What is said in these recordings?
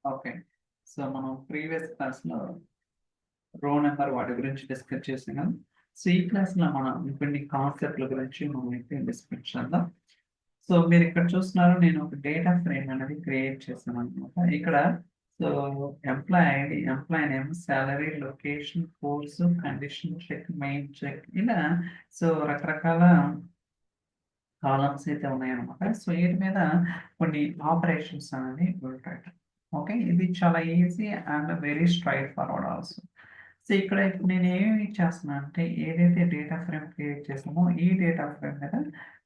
Okay. So, మనం previous క్లాస్‌లో రో నంబర్ వాటి గురించి డిస్కస్ చేసాం. సో, ఈ క్లాస్‌లో మనం కొన్ని కాన్సెప్ట్‌ల గురించి మనమైతే డిస్కస్ చేద్దాం. సో, మీరిక్కడ చూస్తున్నారు నేను ఒక డేటా ఫ్రేమ్ అనేది క్రియేట్ చేశాననమాట. ఇక్కడ so, employee ID, employee name, salary, location, course, condition check, main check ఇలా సో, రకరకాల కాలమ్స్ అయితే ఉన్నాయన్నమాట. సో, వీటి మీద కొన్ని ఆపరేషన్స్ అనేవి ఉంటాయి. ఓకే. ఇది చాలా easy and very straight forward also. So, ఇక్కడ ఇప్పుడు నేను ఏమి చేస్తున్నా అంటే ఏదైతే డేటా ఫ్రేమ్ క్రియేట్ చేసామో ఈ డేటా ఫ్రేమ్ మీద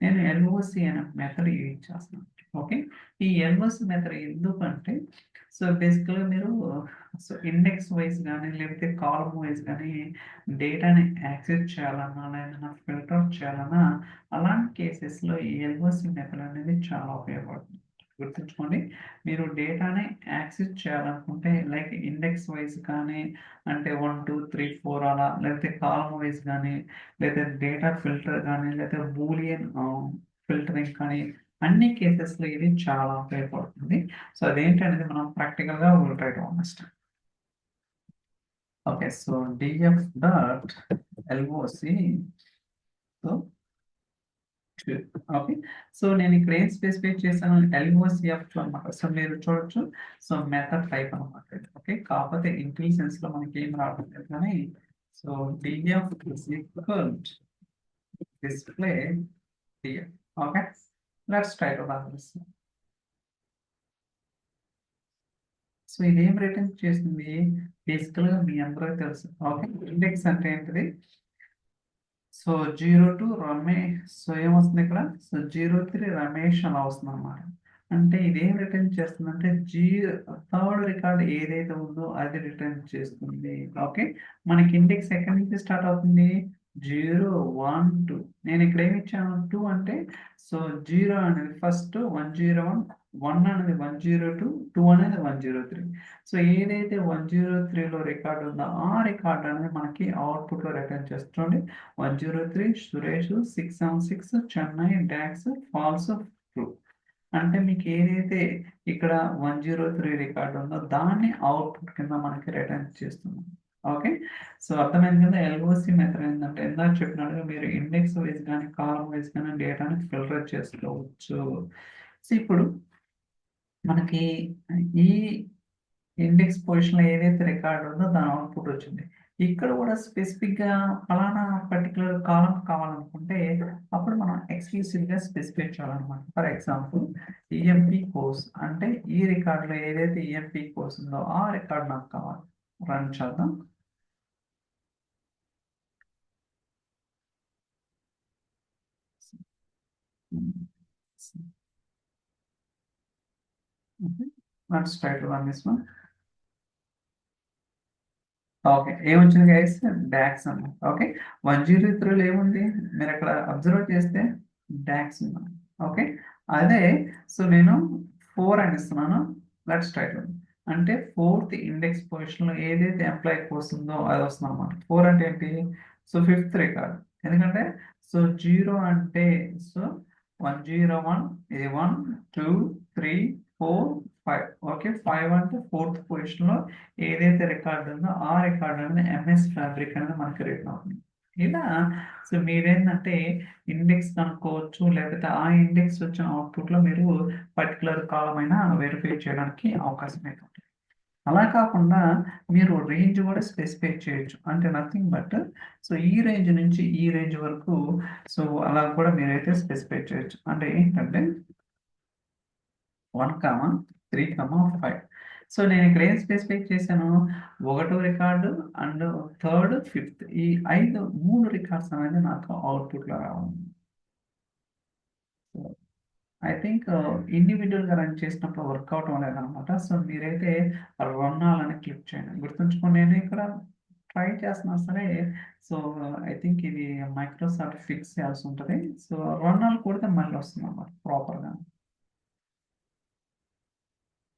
నేను ఎల్ఓసి అనే మెథడ్ యూజ్ చేస్తున్నాను. ఓకే. ఈ ఎల్ఓసి మెథడ్ ఎందుకంటే సో, బేసికల్‌గా మీరు సో, ఇండెక్స్ వైస్ గాని లేకపోతే కాలమ్ వైస్ గాని డేటాని యాక్సెస్ చేయాలన్నా లేదన్నా ఫిల్టర్ చేయాలన్నా అలాంటి కేసెస్‌లో ఈ ఎల్ఓసి మెథడ్ అనేది చాలా ఉపయోగపడుతుంది. గుర్తుంచుకోండి. మీరు డేటాని యాక్సెస్ చేయాలనుకుంటే లైక్ ఇండెక్స్ వైస్ కానీ అంటే 1, 2, 3, 4 అలా లేకపోతే కాలమ్ వైస్ గానీ లేదా డేటా ఫిల్టర్ గానీ లేదా బూలియన్ ఫిల్టరింగ్ కానీ అన్ని కేసెస్‌లో ఇది చాలా ఉపయోగపడుతుంది. సో, అదేంటనేది మనం ప్రాక్టికల్‌గా will try to understand. Okay. So, DF dot LOC so okay. So, నేను ఇక్కడ ఏం స్పెసిఫై చేశాను ఎల్ఓసిఎఫ్ అన్నమాట. సో, మీరు చూడొచ్చు. సో, మెథడ్ టైప్ అన్నమాట ఇది. ఓకే. కాకపోతే ఇంటిల్ సెన్స్‌లో మనకి ఏం రావడం లేదు కానీ so, DF is equal display DF. Okay. Let's try to run this. So, ఇదేం రిటర్న్ చేసింది బేసికల్‌గా మీ అందరికి తెలుసు. ఓకే. ఇండెక్స్ అంటే ఏంటిది? సో, 02 సో, ఏమొస్తుంది ఇక్కడ? సో, 03 రమేష్ అలా వస్తుందన్నమాట. అంటే ఇదేం రిటర్న్ చేస్తుందంటే థర్డ్ రికార్డ్ ఏదైతే ఉందో అది రిటర్న్ చేస్తుంది. ఓకే. మనకి ఇండెక్స్ ఎక్కడి నుంచి స్టార్ట్ అవుతుంది? 0, 1, 2 నేను ఇక్కడ ఏమి ఇచ్చాను 2 అంటే సో, 0 అనేది ఫస్ట్ 101, 1 అనేది 102, 2 అనేది 103. సో, ఏదైతే 103లో రికార్డ్ ఉందో ఆ రికార్డ్ అనేది మనకి అవుట్‌పుట్‌లో రిటర్న్ చేస్తుంది. 103 Suresh, 676 Chennai, DAX, false, true. అంటే మీకు ఏదైతే ఇక్కడ 103 రికార్డ్ ఉందో దాన్ని అవుట్‌పుట్ కింద మనకి రిటర్న్ చేస్తుంది. ఓకే. సో, అర్థమైంది కదా! ఎల్ఓసి మెథడ్ ఏందంటే ఇందాక చెప్పినట్టుగా మీరు ఇండెక్స్ వైస్ గాని, కాలమ్ వైస్ గాని డేటాని ఫిల్టర్ చేసుకోవచ్చు. సో, ఇప్పుడు మనకి ఈ ఇండెక్స్ పొజిషన్‌లో ఏదైతే రికార్డ్ ఉందో దాని అవుట్‌పుట్ వచ్చింది. ఇక్కడ కూడా స్పెసిఫిక్‌గా ఫలానా పర్టిక్యులర్ కాలమ్ కావాలనుకుంటే అప్పుడు మనం ఎక్స్‌క్లూసివ్‌గా స్పెసిఫై చేయాలన్నమాట. ఫర్ ఎగ్జాంపుల్ ఈఎంపీ కోర్స్ అంటే ఈ రికార్డ్‌లో ఏదైతే ఈఎంపీ కోర్స్ ఉందో ఆ రికార్డ్ నాకు కావాలి. రన్ చేద్దాం. Let's try to run this one. Okay. ఏమొచ్చింది గైస్? డాక్స్ అన్నమాట. ఓకే. 103లో ఏముంది? మీరక్కడ అబ్జర్వ్ చేస్తే డాక్స్ ఉంది. ఓకే. అదే సో, నేను 4 అని ఇస్తున్నాను. లెట్స్ ట్రై టు అంటే ఫోర్త్ ఇండెక్స్ పొజిషన్‌లో ఏదైతే ఎంప్లాయీ కోర్స్ ఉందో అది వస్తుందన్నమాట. 4 అంటే ఏంటి? So, fifth record. ఎందుకంటే సో, 0 అంటే సో, 101 ఇది 1, 2, 3, 4, 5 ఓకే. 5 అంటే ఫోర్త్ పొజిషన్‌లో ఏదైతే రికార్డ్ ఉందో ఆ రికార్డ్ అనేది ఎంఎస్ ఫ్యాబ్రిక్ అనేది మనకి రిటర్న్ అవుతుంది. ఇలా సో, మీరేంటంటే ఇండెక్స్ కనుక్కోవచ్చు. లేకపోతే ఆ ఇండెక్స్ వచ్చిన అవుట్‌పుట్‌లో మీరు పర్టిక్యులర్ కాలమ్ అయినా వెరిఫై చేయడానికి అవకాశం అయితే ఉంటుంది. అలా కాకుండా మీరు రేంజ్ కూడా స్పెసిఫై చేయొచ్చు. అంటే నథింగ్ బట్ సో, ఈ రేంజ్ నుంచి ఈ రేంజ్ వరకు సో, అలా కూడా మీరైతే స్పెసిఫై చేయొచ్చు. అంటే ఏంటంటే 1, 3, 5 సో, నేను ఇక్కడ ఏం స్పెసిఫై చేశాను? ఒకటో రికార్డు అండ్ థర్డ్, ఫిఫ్త్ ఈ 3 రికార్డ్స్ అనేది నాకు అవుట్‌పుట్‌లో రావాలి. సో, ఐ థింక్ ఇండివిడ్యువల్‌గా రన్ చేసినప్పుడు వర్క్ అవ్వటం లేదనమాట. సో, మీరైతే రన్ ఆల్ అని క్లిక్ చేయండి. గుర్తుంచుకోండి నేను ఇక్కడ ట్రై చేస్తున్నా సరే సో, ఐ థింక్ ఇది మైక్రోసాఫ్ట్ ఫిక్స్ చేయాల్సి ఉంటది. సో, రన్ ఆల్ కొడితే మళ్ళీ వస్తుందన్నమాట ప్రాపర్‌గా.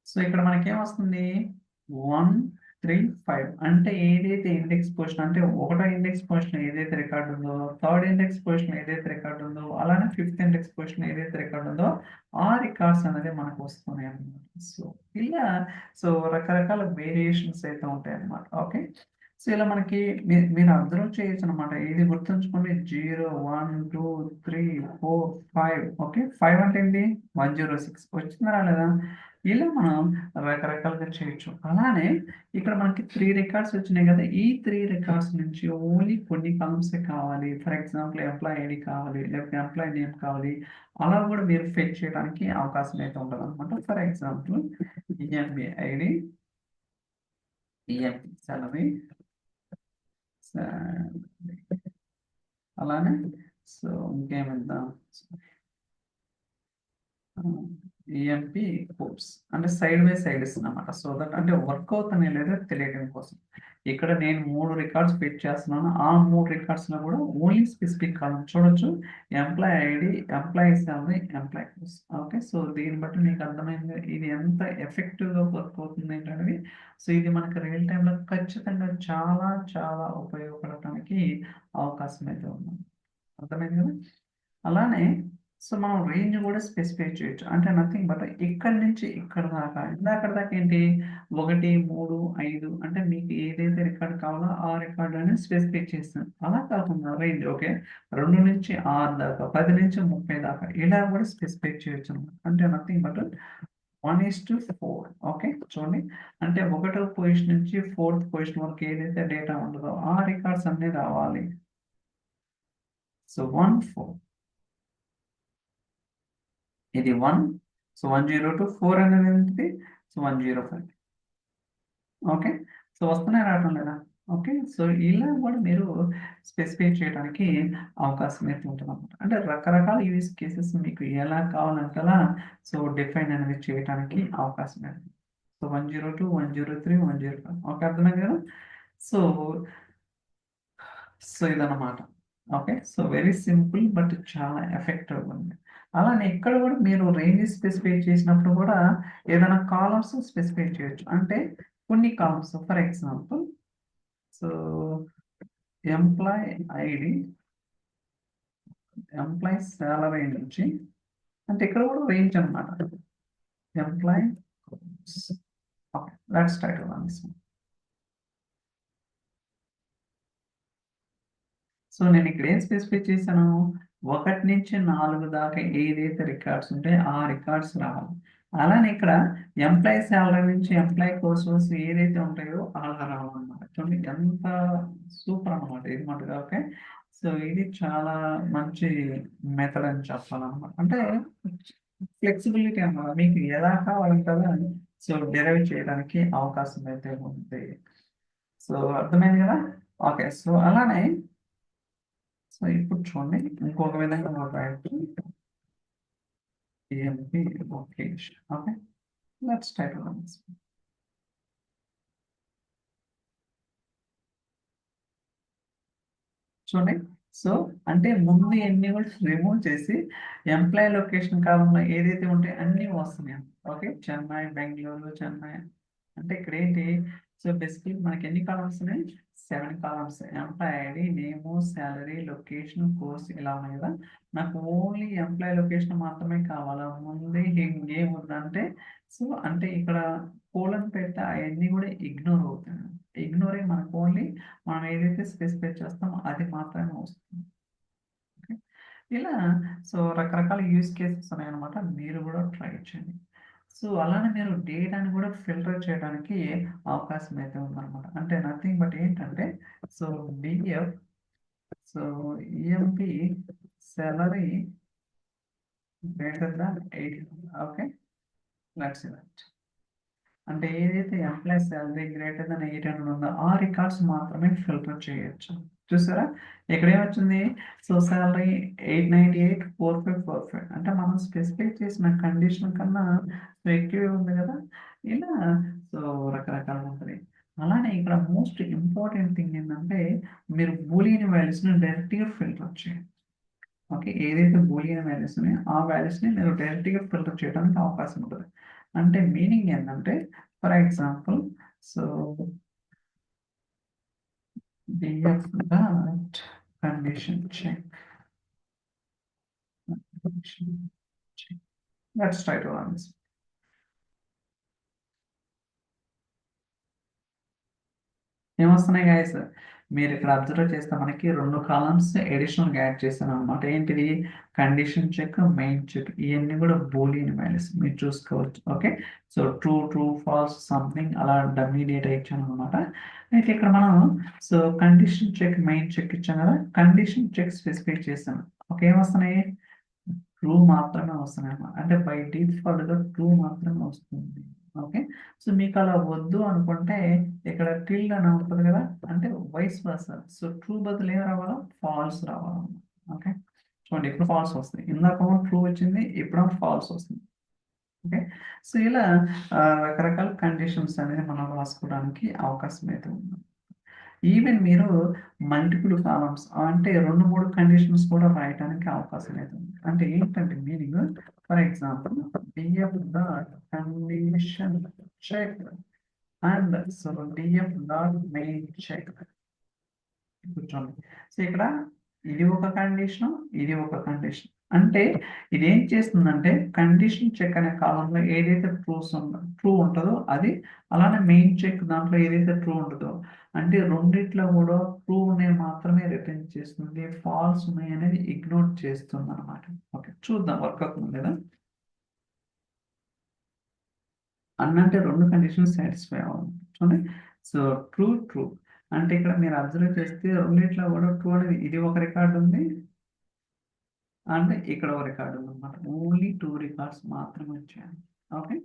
సో, ఇక్కడ మనకేమొస్తుంది 1, 3, 5 అంటే ఏదైతే ఇండెక్స్ పొజిషన్ అంటే ఒకటో ఇండెక్స్ పొజిషన్ ఏదైతే రికార్డ్ ఉందో, థర్డ్ ఇండెక్స్ పొజిషన్ ఏదైతే రికార్డ్ ఉందో, అలానే ఫిఫ్త్ ఇండెక్స్ పొజిషన్ ఏదైతే రికార్డ్ ఉందో, ఆ రికార్డ్స్ అనేది మనకు వస్తున్నాయన్నమాట. సో, ఇలా సో రకరకాల వేరియేషన్స్ అయితే ఉంటాయి అన్నమాట. ఓకే, సో ఇలా మనకి మీరు అబ్జర్వ్ చేయొచ్చు అనమాట. ఇది గుర్తుంచుకోండి, 0 1 2 3 4 5. ఓకే, 5 అంటే ఏంటి, 106 వచ్చిందా రాలేదా? ఇలా మనం రకరకాలుగా చేయొచ్చు. అలానే ఇక్కడ మనకి 3 రికార్డ్స్ వచ్చినాయి కదా, ఈ 3 రికార్డ్స్ నుంచి ఓన్లీ కొన్ని కాలమ్స్ కావాలి. ఫర్ ఎగ్జాంపుల్ ఎంప్లాయ్ ఐడి కావాలి, లేకపోతే ఎంప్లాయ్ నేమ్ కావాలి. అలా కూడా మీరు ఫెచ్ చేయడానికి అవకాశం అయితే ఉండదు అనమాట. For example EMP ID, EMP salary, అలానే సో ఇంకేమిద్దాం, ఈఎంపి కోర్స్ అంటే సైడ్ బై సైడ్ ఇస్తున్నమాట. సో దట్ అంటే వర్క్ అవుతానే లేదా తెలియడం కోసం. ఇక్కడ నేను 3 రికార్డ్స్ ఫిట్ చేస్తున్నాను. ఆ 3 రికార్డ్స్ లో కూడా ఓన్లీ స్పెసిఫిక్ కాలం చూడొచ్చు, employee ID, employee salary, employee course. Okay, so దీన్ని బట్టి మీకు అర్థమైంది ఇది ఎంత ఎఫెక్టివ్ గా వర్క్ అవుతుంది ఏంటనేది. సో ఇది మనకి రియల్ టైంలో ఖచ్చితంగా చాలా చాలా ఉపయోగపడటానికి అవకాశం అయితే ఉంది. అర్థమైంది కదా. అలానే సో మనం రేంజ్ కూడా స్పెసిఫై చేయొచ్చు. అంటే నథింగ్ బట్ ఇక్కడి నుంచి ఇక్కడ దాకా, ఇందాక దాకా ఏంటి, 1 3 5 అంటే మీకు ఏదైతే రికార్డ్ కావాలో ఆ రికార్డ్ అనేది స్పెసిఫై చేస్తాను. అలా కాకుండా రేంజ్ ఓకే 2 నుంచి 6 దాకా, 10 నుంచి 30 దాకా ఇలా కూడా స్పెసిఫై చేయొచ్చు అనమాట. అంటే నథింగ్ బట్ 1:4. ఓకే, చూడండి, అంటే 1వ పొజిషన్ నుంచి 4th పొజిషన్ వరకు ఏదైతే డేటా ఉంటుందో ఆ రికార్డ్స్ అన్ని రావాలి. సో 1 4 ఇది 1, సో 102 4 అనేది ఏంటిది, సో 105. ఓకే, సో వస్తున్నాయి రావటం లేదా. ఓకే, సో ఇలా కూడా మీరు స్పెసిఫై చేయడానికి అవకాశం అయితే ఉంటుంది అనమాట. అంటే రకరకాల యూజ్ కేసెస్ మీకు ఎలా కావాలంటే అలా సో డిఫైన్ అనేది చేయడానికి అవకాశం అయితే. సో 102 103 105. ఓకే, అర్థమైంది కదా. సో సో ఇదన్నమాట. Okay, so very simple but చాలా ఎఫెక్టివ్ ఉంది. అలానే ఇక్కడ కూడా మీరు రేంజ్ స్పెసిఫై చేసినప్పుడు కూడా ఏదైనా కాలమ్స్ స్పెసిఫై చేయొచ్చు. అంటే కొన్ని columns for example so employee ID, employee salary నుంచి, అంటే ఇక్కడ కూడా రేంజ్ అనమాట. Employee okay, let's try to run this. So నేను ఇక్కడ ఏం స్పెసిఫై చేశాను, 1 నుంచి 4 దాకా ఏదైతే రికార్డ్స్ ఉంటాయో ఆ రికార్డ్స్ రావాలి. అలానే ఇక్కడ ఎంప్లాయీ సాలరీ నుంచి ఎంప్లాయీ కోర్సెస్ ఏదైతే ఉంటాయో అలా రావాలన్నమాట. చూడండి ఎంత సూపర్ అన్నమాట ఇది మటుగా. ఓకే, సో ఇది చాలా మంచి మెథడ్ అని చెప్పాలన్నమాట. అంటే ఫ్లెక్సిబిలిటీ అన్నమాట, మీకు ఎలా కావాలంటే అలా సో డెరైవ్ చేయడానికి అవకాశం అయితే ఉంది. సో అర్థమైంది కదా. ఓకే, సో అలానే సో ఇప్పుడు చూడండి ఇంకొక విధంగా మనం రాయొచ్చు. EMP location. Okay, let's type this. చూడండి, సో అంటే ముందు ఎన్ని కూడా రిమూవ్ చేసి ఎంప్లాయ్ లొకేషన్ కాలంలో ఏదైతే ఉంటాయో అన్ని వస్తున్నాయి. ఓకే, చెన్నై, బెంగళూరు, చెన్నై అంటే ఇక్కడ ఏంటి, సో బేసిక్లీ మనకి ఎన్ని కాలమ్స్ ఉన్నాయి, 7 కాలమ్స్. ఎంప్లాయ్ ఐడి, నేము, శాలరీ, లొకేషన్, కోర్స్ ఇలా ఉన్నాయి కదా. నాకు ఓన్లీ ఎంప్లాయ్ లొకేషన్ మాత్రమే కావాలా, ముందే ఇంకేం వద్దంటే సో అంటే ఇక్కడ కోలన్ పెట్ట అవన్నీ కూడా ఇగ్నోర్ అవుతాయి. ఇగ్నోర్ అయ్యి మనకు ఓన్లీ మనం ఏదైతే స్పెసిఫై చేస్తామో అది మాత్రమే వస్తుంది. ఓకే, ఇలా సో రకరకాల యూస్ కేసెస్ ఉన్నాయన్నమాట. మీరు కూడా ట్రై చేయండి. సో అలానే మీరు డేటాని కూడా ఫిల్టర్ చేయడానికి అవకాశం అయితే ఉందన్నమాట. అంటే నథింగ్ బట్ ఏంటంటే so DF so EMP salary greater than 8. Okay, let's see that. అంటే ఏదైతే ఎంప్లాయ్ సాలరీ గ్రేటర్ దాన్ 800 ఉందో ఆ రికార్డ్స్ మాత్రమే ఫిల్టర్ చేయొచ్చు. చూసారా ఇక్కడ ఏమొచ్చింది, సో సాలరీ 898 4545 అంటే మనం స్పెసిఫై చేసిన కండిషన్ కన్నా ఎక్కువే ఉంది కదా. ఇలా సో రకరకాలుగా ఉంటుంది. అలానే ఇక్కడ మోస్ట్ ఇంపార్టెంట్ థింగ్ ఏంటంటే మీరు బూలియన్ వాల్యూస్ని డైరెక్ట్గా ఫిల్టర్ చేయండి. ఓకే, ఏదైతే బూలియన్ వాల్యూస్ ఉన్నాయో ఆ వాల్యూస్ని మీరు డైరెక్ట్గా ఫిల్టర్ చేయడానికి అవకాశం ఉంటుంది. అంటే మీనింగ్ ఏంటంటే for example so df dot condition check. Let's try to run this. ఏమొస్తున్నాయి గైస్? మీరు ఇక్కడ అబ్జర్వ్ చేస్తే మనకి 2 కాలమ్స్ అడిషనల్ యాడ్ చేశాను అనమాట. ఏంటిది? కండిషన్ చెక్, మెయిన్ చెక్, ఇవన్నీ కూడా బూలియన్ వాల్యూస్ మీరు చూసుకోవచ్చు. Okay, so true, true, false, something అలా డమ్మీ డేటా ఇచ్చాను అనమాట. అయితే ఇక్కడ మనం so condition check, main check ఇచ్చాం కదా, కండిషన్ చెక్ స్పెసిఫై చేశాను. ఓకే, ఏమొస్తున్నాయి? ట్రూ మాత్రమే వస్తున్నాయి అన్నమాట. అంటే బై డిఫాల్ట్ గా ట్రూ మాత్రమే వస్తుంది. ఓకే, సో మీకు అలా వద్దు అనుకుంటే ఇక్కడ టిల్డ్ అని ఉంటుంది కదా, అంటే వైస్ వర్సా. సో ట్రూ బదులు ఏం రావాలా? ఫాల్స్ రావాలి. ఓకే, చూడండి ఇప్పుడు ఫాల్స్ వస్తుంది, ఇందాక ట్రూ వచ్చింది, ఇప్పుడు ఫాల్స్ వస్తుంది. ఓకే, సో ఇలా రకరకాల కండిషన్స్ అనేది మనం రాసుకోవడానికి అవకాశం అయితే ఉంది. ఈవెన్ మీరు మల్టిపుల్ కాలమ్స్ అంటే 2-3 కండిషన్స్ కూడా రాయడానికి అవకాశం అయితే ఉంది. అంటే ఏంటంటే meaning, for example DF dot condition check and so DF dot main check. కూర్చోండి. సో ఇక్కడ ఇది ఒక కండిషన్, ఇది ఒక కండిషన్. అంటే ఇది ఏం చేస్తుందంటే కండిషన్ చెక్ అనే కాలంలో ఏదైతే ట్రూ ఉంటుందో అది, అలానే మెయిన్ చెక్ దాంట్లో ఏదైతే ట్రూ ఉంటుందో, అంటే రెండిట్లో కూడా ట్రూ ఉన్నాయి మాత్రమే రిటర్న్ చేస్తుంది, ఫాల్స్ ఉన్నాయి అనేది ఇగ్నోర్ చేస్తుంది అనమాట. ఓకే, చూద్దాం వర్క్ అవుతుంది లేదా అన్నంటే 2 కండిషన్స్ సాటిస్ఫై అవ్వాలి. చూడండి, సో ట్రూ, ట్రూ అంటే ఇక్కడ మీరు అబ్జర్వ్ చేస్తే రెండిట్లో కూడా ట్రూ అనేది ఇది ఒక రికార్డు ఉంది, అంటే ఇక్కడ ఒక రికార్డు ఉంది అనమాట. ఓన్లీ 2 రికార్డ్స్ మాత్రమే వచ్చాయి. ఓకే,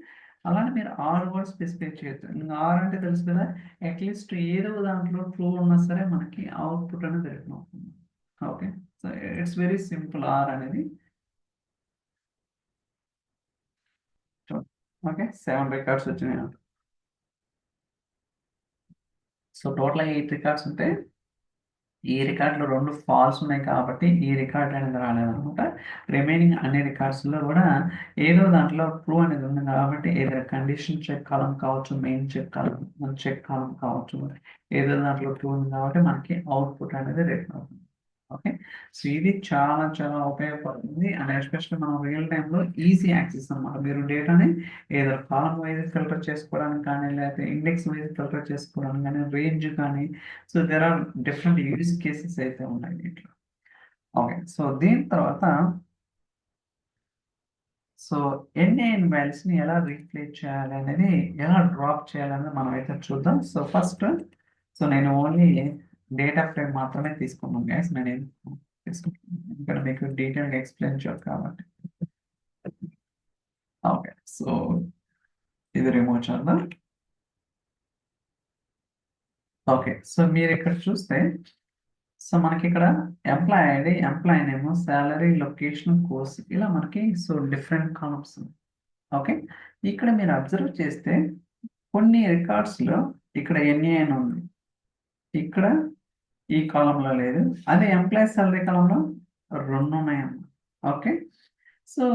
అలానే మీరు ఆర్ కూడా స్పెసిఫై చేయొచ్చు. ఇంకా ఆర్ అంటే తెలుసు కదా, అట్లీస్ట్ ఏదో దాంట్లో ట్రూ ఉన్నా సరే మనకి అవుట్పుట్ అనేది రిటర్న్ అవుతుంది. Okay, so it's very simple are అనేది. ఓకే, 7 రికార్డ్స్ వచ్చినాయి. సో టోటల్ 8 రికార్డ్స్ ఉంటాయి. ఈ రికార్డులో 2 ఫాల్స్ ఉన్నాయి కాబట్టి ఈ రికార్డ్ అనేది రాలేదన్నమాట. రిమైనింగ్ అన్ని రికార్డ్స్లో కూడా ఏదో దాంట్లో ట్రూ అనేది ఉంది కాబట్టి ఏదో కండిషన్ చెక్ కాలం కావచ్చు, మెయిన్ చెక్ కాలం కావచ్చు, ఏదో దాంట్లో ట్రూ ఉంది కాబట్టి మనకి అవుట్పుట్ అనేది రిటర్న్ అవుతుంది. ఓకే, సో ఇది చాలా చాలా ఉపయోగపడుతుంది. అండ్ ఎస్పెషల్లీ మనం రియల్ టైంలో ఈజీ యాక్సెస్ అన్నమాట. మీరు డేటాని ఏదో కాలం వైజ్ ఫిల్టర్ చేసుకోవడానికి కానీ, లేకపోతే ఇండెక్స్ వైజ్ ఫిల్టర్ చేసుకోవడానికి కానీ, రేంజ్ కానీ, so there are different use cases అయితే ఉన్నాయి దీంట్లో. ఓకే, సో దీని తర్వాత సో ఎన్ఏఎన్ వాల్యూస్ ని ఎలా రీప్లేస్ చేయాలి అనేది, ఎలా డ్రాప్ చేయాలనేది మనం అయితే చూద్దాం. సో ఫస్ట్ సో నేను ఓన్లీ డేటా ఫ్రేమ్ మాత్రమే తీసుకున్నాను గైస్. నేను తీసుకుంటాను ఇక్కడ మీకు డీటెయిల్గా ఎక్స్ప్లెయిన్ చేయాలి కాబట్టి. ఓకే, సో ఇది రిమూవ్ చేద్దాం. ఓకే, సో మీరు ఇక్కడ చూస్తే సో మనకి ఇక్కడ employee ID, employee name, salary, location, course ఇలా మనకి సో డిఫరెంట్ కాలమ్స్. ఓకే, ఇక్కడ మీరు అబ్జర్వ్ చేస్తే కొన్ని రికార్డ్స్లో ఇక్కడ ఎన్ఏఎన్ ఉంది, ఇక్కడ ఈ కాలంలో లేదు. అదే ఎంప్లాయ్ సాలరీ కాలంలో 2 ఉన్నాయన్నమాట. ఓకే, సో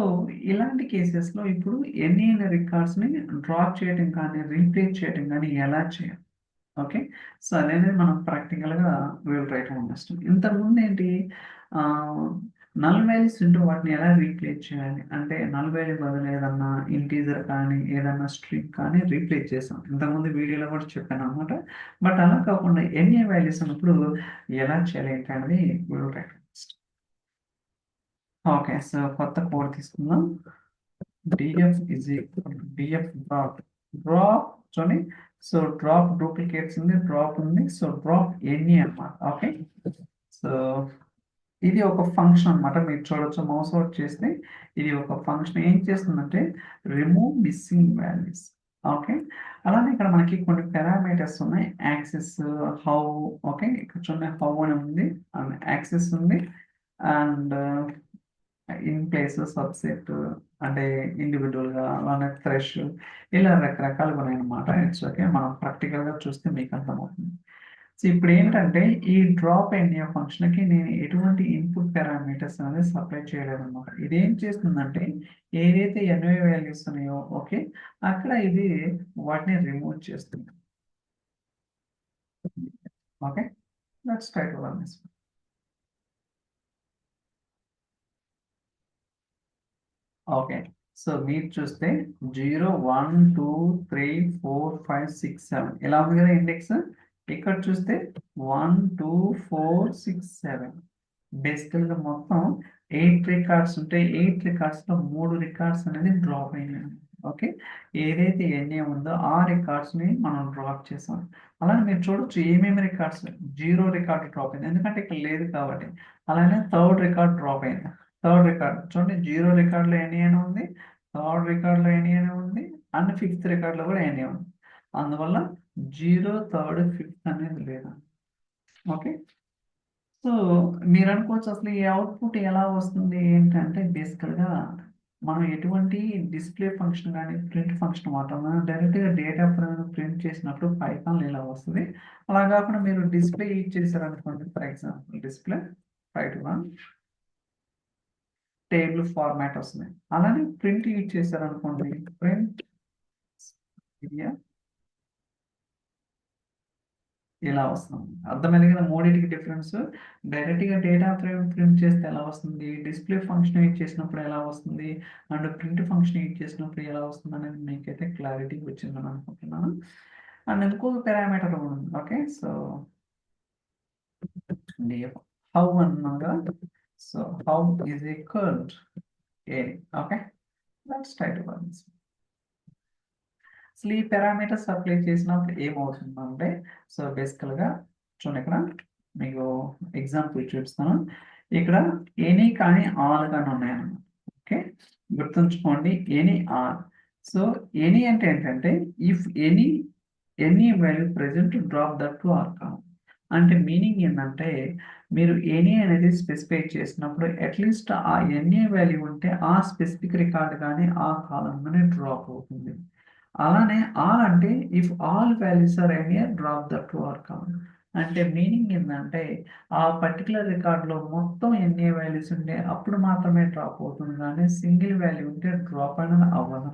ఇలాంటి కేసెస్లో ఇప్పుడు ఎన్ఏఎన్ రికార్డ్స్ని డ్రాప్ చేయడం కానీ, రీప్లేస్ చేయడం కానీ ఎలా చేయాలి? ఓకే, సో అనేది మనం ప్రాక్టికల్గా విల్ ట్రై టు అండర్స్టాండ్. ఇంతకుముందు ఏంటి, నల్ వాల్యూస్ ఉంటే వాటిని ఎలా రీప్లేస్ చేయాలి అంటే, నల్ వాల్యూ బదులు ఏదన్నా ఇంటీజర్ కానీ, ఏదన్నా స్ట్రింగ్ కానీ రీప్లేస్ చేసాం. ఇంతకుముందు వీడియోలో కూడా చెప్పాను అనమాట. బట్ అలా కాకుండా ఎన్ఏ వాల్యూస్ ఉన్నప్పుడు ఎలా చేయాలి ఏంటి అనేది will try to understand. Okay, so కొత్త కోడ్ తీసుకుందాం. df is equal to df drop చూడండి. సో డ్రాప్ డూప్లికేట్స్ ఉంది, డ్రాప్ ఉంది, సో డ్రాప్ ఎన్ని అన్నమాట. ఓకే, సో ఇది ఒక ఫంక్షన్ అన్నమాట. మీరు చూడొచ్చు మౌస్ అవుట్ చేస్తే ఇది ఒక ఫంక్షన్ ఏం చేస్తుందంటే రిమూవ్ మిస్సింగ్ వాల్యూస్. ఓకే, అలానే ఇక్కడ మనకి కొన్ని పారామీటర్స్ ఉన్నాయి, యాక్సెస్, హౌ. ఓకే, ఇక్కడ చూడండి హౌ అని ఉంది, అండ్ యాక్సెస్ ఉంది, అండ్ ఇన్ ప్లేస్, సబ్సెట్ అంటే ఇండివిజువల్గా, అలానే ఫ్రెష్, ఇలా రకరకాలుగా ఉన్నాయన్నమాట. ఇట్స్ ఓకే, మనం ప్రాక్టికల్గా చూస్తే మీకు అర్థమవుతుంది. సో ఇప్పుడు ఏంటంటే ఈ డ్రాప్ ఎన్ఏ ఫంక్షన్కి నేను ఎటువంటి ఇన్పుట్ పారామీటర్స్ అనేది సప్లై చేయలేదు అనమాట. ఇది ఏం చేస్తుందంటే ఏదైతే ఎన్ఏ వాల్యూస్ ఉన్నాయో ఓకే అక్కడ ఇది వాటిని రిమూవ్ చేస్తుంది. Okay, let's try to run this. Okay, so మీరు చూస్తే 0 1 2 3 4 5 6 7 ఇలా ఉంది కదా ఇండెక్స్. ఇక్కడ చూస్తే 1 2 4 6 7 బేసికల్గా మొత్తం 8 రికార్డ్స్ ఉంటాయి. 8 రికార్డ్స్లో 3 రికార్డ్స్ అనేది డ్రాప్ అయినాయి. ఓకే, ఏదైతే ఎన్ఏ ఉందో ఆ రికార్డ్స్ని మనం డ్రాప్ చేసాం. అలానే మీరు చూడొచ్చు ఏమేమి రికార్డ్స్. 0 రికార్డ్ డ్రాప్ అయింది ఎందుకంటే ఇక్కడ లేదు కాబట్టి. అలానే థర్డ్ రికార్డ్ డ్రాప్ అయింది. థర్డ్ రికార్డ్ చూడండి, 0 రికార్డులో ఎన్ఏ అని ఉంది, థర్డ్ రికార్డులో ఎన్ఏ అని ఉంది, అండ్ ఫిఫ్త్ రికార్డులో కూడా ఎన్ఏ ఉంది. అందువల్ల 0 థర్డ్ ఫిఫ్త్ అనేది లేదు. ఓకే, సో మీరు అనుకోవచ్చు అసలు ఈ అవుట్పుట్ ఎలా వస్తుంది ఏంటంటే బేసికల్గా మనం ఎటువంటి డిస్ప్లే ఫంక్షన్ కానీ ప్రింట్ ఫంక్షన్ వాడతాం. డైరెక్ట్గా డేటా ప్రింట్ చేసినప్పుడు పైథాన్ ఇలా వస్తుంది. అలా కాకుండా మీరు డిస్ప్లే యూజ్ చేశారనుకోండి, for example display Python table format వస్తుంది. అలానే ప్రింట్ యూజ్ చేశారనుకోండి, ప్రింట్ ఇలా వస్తుంది. అర్థమైంది కదా మూడింటికి డిఫరెన్స్. డైరెక్ట్గా డేటా ఫ్రేమ్ ప్రింట్ చేస్తే ఎలా వస్తుంది, డిస్ప్లే ఫంక్షన్ యూజ్ చేసినప్పుడు ఎలా వస్తుంది, అండ్ ప్రింట్ ఫంక్షన్ యూజ్ చేసినప్పుడు ఎలా వస్తుంది అనేది మీకైతే క్లారిటీ వచ్చిందని అనుకుంటున్నాను. అండ్ ఇంకొక పారామీటర్ ఉంది. ఓకే, సో హౌ అన్నాగా, so how is equal a. Okay, let's try to run this. అసలు ఈ పారామీటర్స్ అప్లై చేసినప్పుడు ఏమవుతుందంటే, సో బేసికల్గా చూడండి ఇక్కడ మీకు ఎగ్జాంపుల్ చూపిస్తాను. ఇక్కడ ఎనీ కానీ ఆల్ కానీ ఉన్నాయన్నమాట. ఓకే, గుర్తుంచుకోండి ఎనీ ఆల్. సో ఎనీ అంటే ఏంటంటే if any value present drop that to or column. అంటే మీనింగ్ ఏంటంటే మీరు ఎనీ అనేది స్పెసిఫై చేసినప్పుడు అట్లీస్ట్ ఆ ఎనీ వాల్యూ ఉంటే ఆ స్పెసిఫిక్ రికార్డ్ కానీ ఆ కాలం కానీ డ్రాప్ అవుతుంది. అలానే ఆల్ అంటే if all values are any drop the to or column. అంటే మీనింగ్ ఏంటంటే ఆ పర్టికులర్ రికార్డులో మొత్తం ఎన్ని వాల్యూస్ ఉంటే అప్పుడు మాత్రమే డ్రాప్ అవుతుంది, కానీ సింగిల్ వాల్యూ ఉంటే డ్రాప్ అనేది అవ్వదు.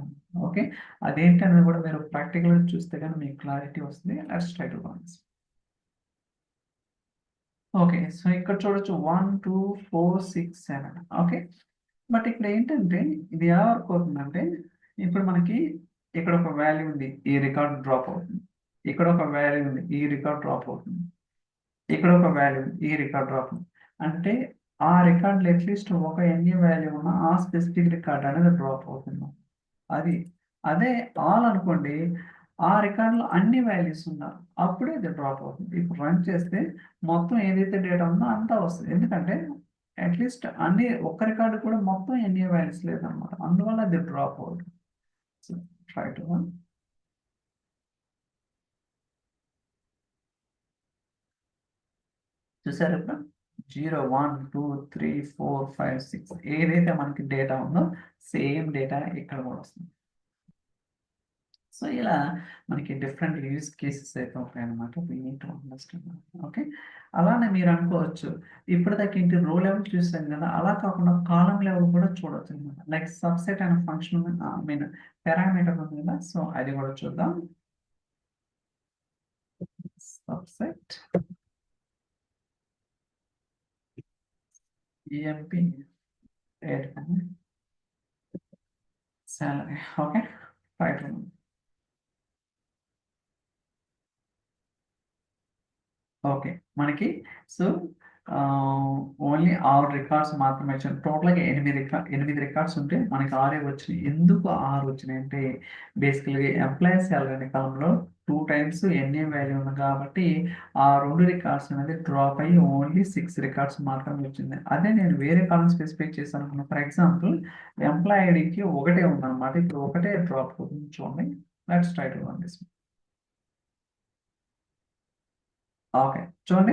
ఓకే, అదేంటనేది కూడా మీరు ప్రాక్టికల్గా చూస్తే కానీ మీకు క్లారిటీ వస్తుంది. Let's try to run this. Okay, so ఇక్కడ చూడొచ్చు 1 2 4 6 7. ఓకే, బట్ ఇక్కడ ఏంటంటే ఇది ఎలా వర్క్ అవుతుందంటే ఇప్పుడు మనకి ఇక్కడ ఒక వాల్యూ ఉంది, ఈ రికార్డ్ డ్రాప్ అవుతుంది. ఇక్కడ ఒక వాల్యూ ఉంది, ఈ రికార్డ్ డ్రాప్ అవుతుంది. ఇక్కడ ఒక వాల్యూ ఉంది, ఈ రికార్డ్ డ్రాప్ అవుతుంది. అంటే ఆ రికార్డులో అట్లీస్ట్ ఒక ఎన్ని వాల్యూ ఉన్నా ఆ స్పెసిఫిక్ రికార్డ్ అనేది డ్రాప్ అవుతుంది. అదే ఆల్ అనుకోండి, ఆ రికార్డులో అన్ని వాల్యూస్ ఉన్నారు అప్పుడే అది డ్రాప్ అవుతుంది. ఇప్పుడు రన్ చేస్తే మొత్తం ఏదైతే డేటా ఉందో అంతా వస్తుంది. ఎందుకంటే అట్లీస్ట్ అన్ని ఒక్క రికార్డు కూడా మొత్తం ఎన్ని వాల్యూస్ లేదన్నమాట, అందువల్ల అది డ్రాప్ అవుతుంది. So try to run. చూసారు ఇప్పుడు 0 1 2 3 4 5 6 ఏదైతే మనకి డేటా ఉందో సేమ్ డేటా ఇక్కడ కూడా వస్తుంది. సో ఇలా మనకి డిఫరెంట్ యూజ్ కేసెస్ అయితే ఉంటాయన్నమాట. We need to understand. Okay, అలానే మీరు అనుకోవచ్చు ఇప్పటిదాకా ఇంటి రో లెవెల్ చూసాం కదా, అలా కాకుండా కాలం లెవెల్ కూడా చూడొచ్చు అనమాట. లైక్ సబ్సెట్ అనే ఫంక్షన్ ఐ మీన్ పారామీటర్ ఉంది కదా, సో అది కూడా చూద్దాం. Subset EMP salary. Okay, right. Okay, మనకి సో ఓన్లీ 6 రికార్డ్స్ మాత్రమే వచ్చాయి. టోటల్గా 8 రికార్డ్స్ ఉంటే మనకి 6 వచ్చినాయి. ఎందుకు 6 వచ్చినాయి అంటే బేసికల్గా ఎంప్లాయీస్ సాలరీ కాలంలో 2 టైమ్స్ ఎన్ఏ వాల్యూ ఉంది కాబట్టి ఆ 2 రికార్డ్స్ అనేది డ్రాప్ అయ్యి ఓన్లీ 6 రికార్డ్స్ మాత్రమే వచ్చింది. అదే నేను వేరే కాలం స్పెసిఫై చేశాను అనుకున్నాను. ఫర్ ఎగ్జాంపుల్ ఎంప్లాయీ ఐడికి ఒకటే ఉందన్నమాట, ఇప్పుడు ఒకటే డ్రాప్ అవుతుంది. చూడండి, let's try to run this. Okay, చూడండి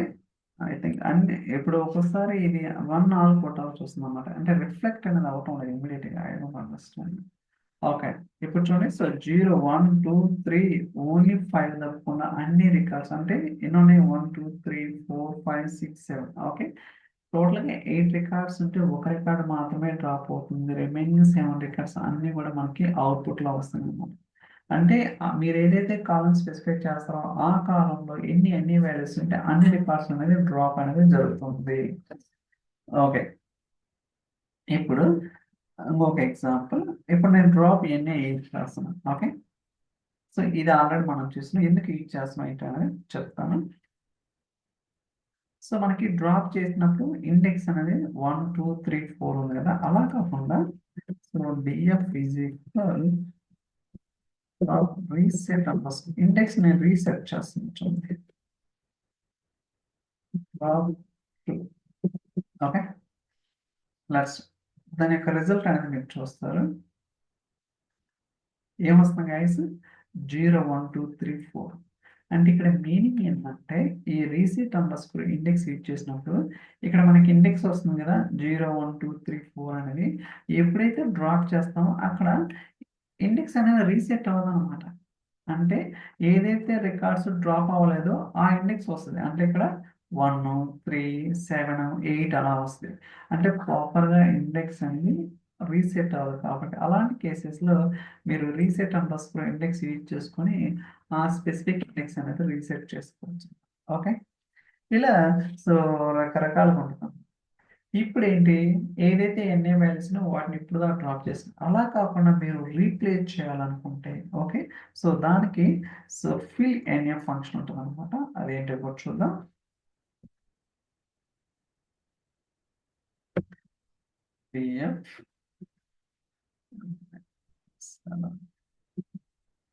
ఐ థింక్ అన్ని ఇప్పుడు ఒక్కోసారి ఇది 1 ఆల్ కొట్టాల్సి వస్తుంది అనమాట. అంటే రిఫ్లెక్ట్ అనేది అవటం లేదు ఇమీడియట్గా. I don't understand. ఓకే, ఇప్పుడు చూడండి, సో 0 1 2 3 ఓన్లీ 5 తప్పకుండా అన్ని రికార్డ్స్ అంటే ఎన్ని ఉన్నాయి, 1 2 3 4 5 6 7. ఓకే, టోటల్గా 8 రికార్డ్స్ ఉంటే ఒక రికార్డ్ మాత్రమే డ్రాప్ అవుతుంది. రిమైనింగ్ 7 రికార్డ్స్ అన్ని కూడా మనకి అవుట్పుట్లో వస్తుంది అన్నమాట. అంటే మీరు ఏదైతే కాలం స్పెసిఫై చేస్తారో ఆ కాలంలో ఎన్ని వాల్యూస్ ఉంటే అన్ని రికార్డ్స్ అనేది డ్రాప్ అనేది జరుగుతుంది. ఓకే, ఇప్పుడు ఇంకొక ఎగ్జాంపుల్. ఇప్పుడు నేను డ్రాప్ ఎన్ని రాస్తున్నాను. ఓకే, సో ఇది ఆల్రెడీ మనం చూస్తున్నాం. ఎందుకు యూజ్ చేస్తున్నాం ఏంటి అనేది చెప్తాను. సో మనకి డ్రాప్ చేసినప్పుడు ఇండెక్స్ అనేది 1 2 3 4 ఉంది కదా, అలా కాకుండా so DF is equal reset underscore index నేను రీసెట్ చేస్తాను చూడండి. ఓకే, లెట్స్ దాని యొక్క రిజల్ట్ అనేది మీరు చూస్తారు. ఏమొస్తుంది గైస్? 0 1 2 3 4. అంటే ఇక్కడ మీనింగ్ ఏంటంటే ఈ రీసెట్ అండర్స్కోర్ ఇండెక్స్ యూజ్ చేసినప్పుడు ఇక్కడ మనకి ఇండెక్స్ వస్తుంది కదా 0 1 2 3 4 అనేది. ఎప్పుడైతే డ్రాప్ చేస్తామో అక్కడ ఇండెక్స్ అనేది రీసెట్ అవ్వదు అనమాట. అంటే ఏదైతే రికార్డ్స్ డ్రాప్ అవ్వలేదో ఆ ఇండెక్స్ వస్తుంది. అంటే ఇక్కడ 1 3 7 8 అలా వస్తుంది. అంటే ప్రాపర్గా ఇండెక్స్ అనేది రీసెట్ అవ్వదు. కాబట్టి అలాంటి కేసెస్లో మీరు రీసెట్ అండర్స్కోర్ ఇండెక్స్ యూజ్ చేసుకొని ఆ స్పెసిఫిక్ ఇండెక్స్ అనేది రీసెట్ చేసుకోవచ్చు. ఓకే, ఇలా సో రకరకాలుగా ఉంటుంది. ఇప్పుడు ఏంటి, ఏదైతే ఎన్ఏ వాల్యూస్ను వాటిని ఇప్పుడు దాకా డ్రాప్ చేస్తుంది అలా కాకుండా మీరు రీప్లేస్ చేయాలనుకుంటే ఓకే, సో దానికి సో ఫిల్ ఎన్ఏ ఫంక్షన్ ఉంటుంది అనమాట. అదేంటో కూడా చూద్దాం. PF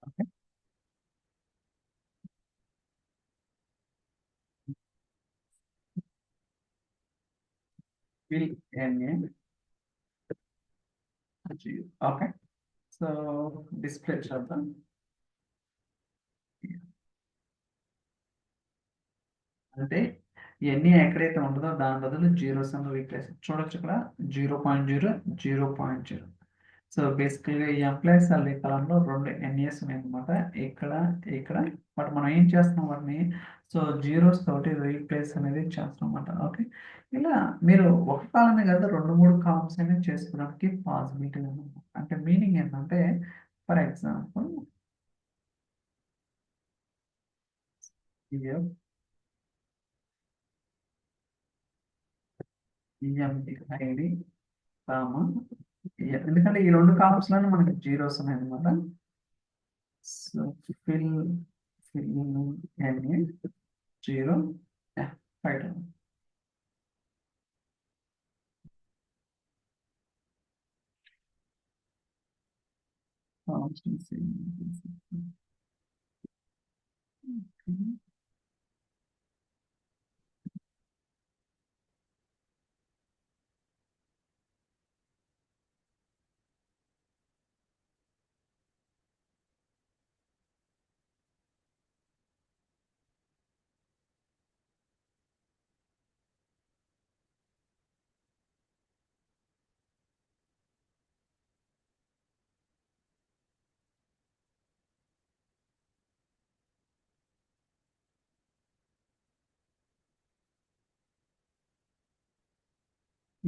okay, fill NA okay, so display చేద్దాం. అంటే ఇవన్నీ ఎక్కడైతే ఉంటుందో దాని బదులు జీరోస్ అని రీప్లేస్ చూడొచ్చు. ఇక్కడ 0.0 0.0. సో బేసికల్గా ఈ ఎంప్లాయీస్ అనే కాలంలో 2 ఎన్ఏస్ ఉన్నాయి అనమాట, ఇక్కడ ఇక్కడ. బట్ మనం ఏం చేస్తున్నాం వాటిని సో జీరోస్ తోటి రీప్లేస్ అనేది చేస్తాం అనమాట. ఓకే, ఇలా మీరు ఒక కాలమే కాదు 2 3 కాలమ్స్ అనేది చేసుకోవడానికి పాసిబిలిటీ ఉంది. అంటే మీనింగ్ ఏంటంటే ఫర్ ఎగ్జాంపుల్ ఐడి కామా, ఎందుకంటే ఈ 2 కాలమ్స్ లోనే మనకి జీరోస్ ఉన్నాయి అనమాట. సో ఫిల్ ఫిల్ ఎన్ఏ 0 ఫైవ్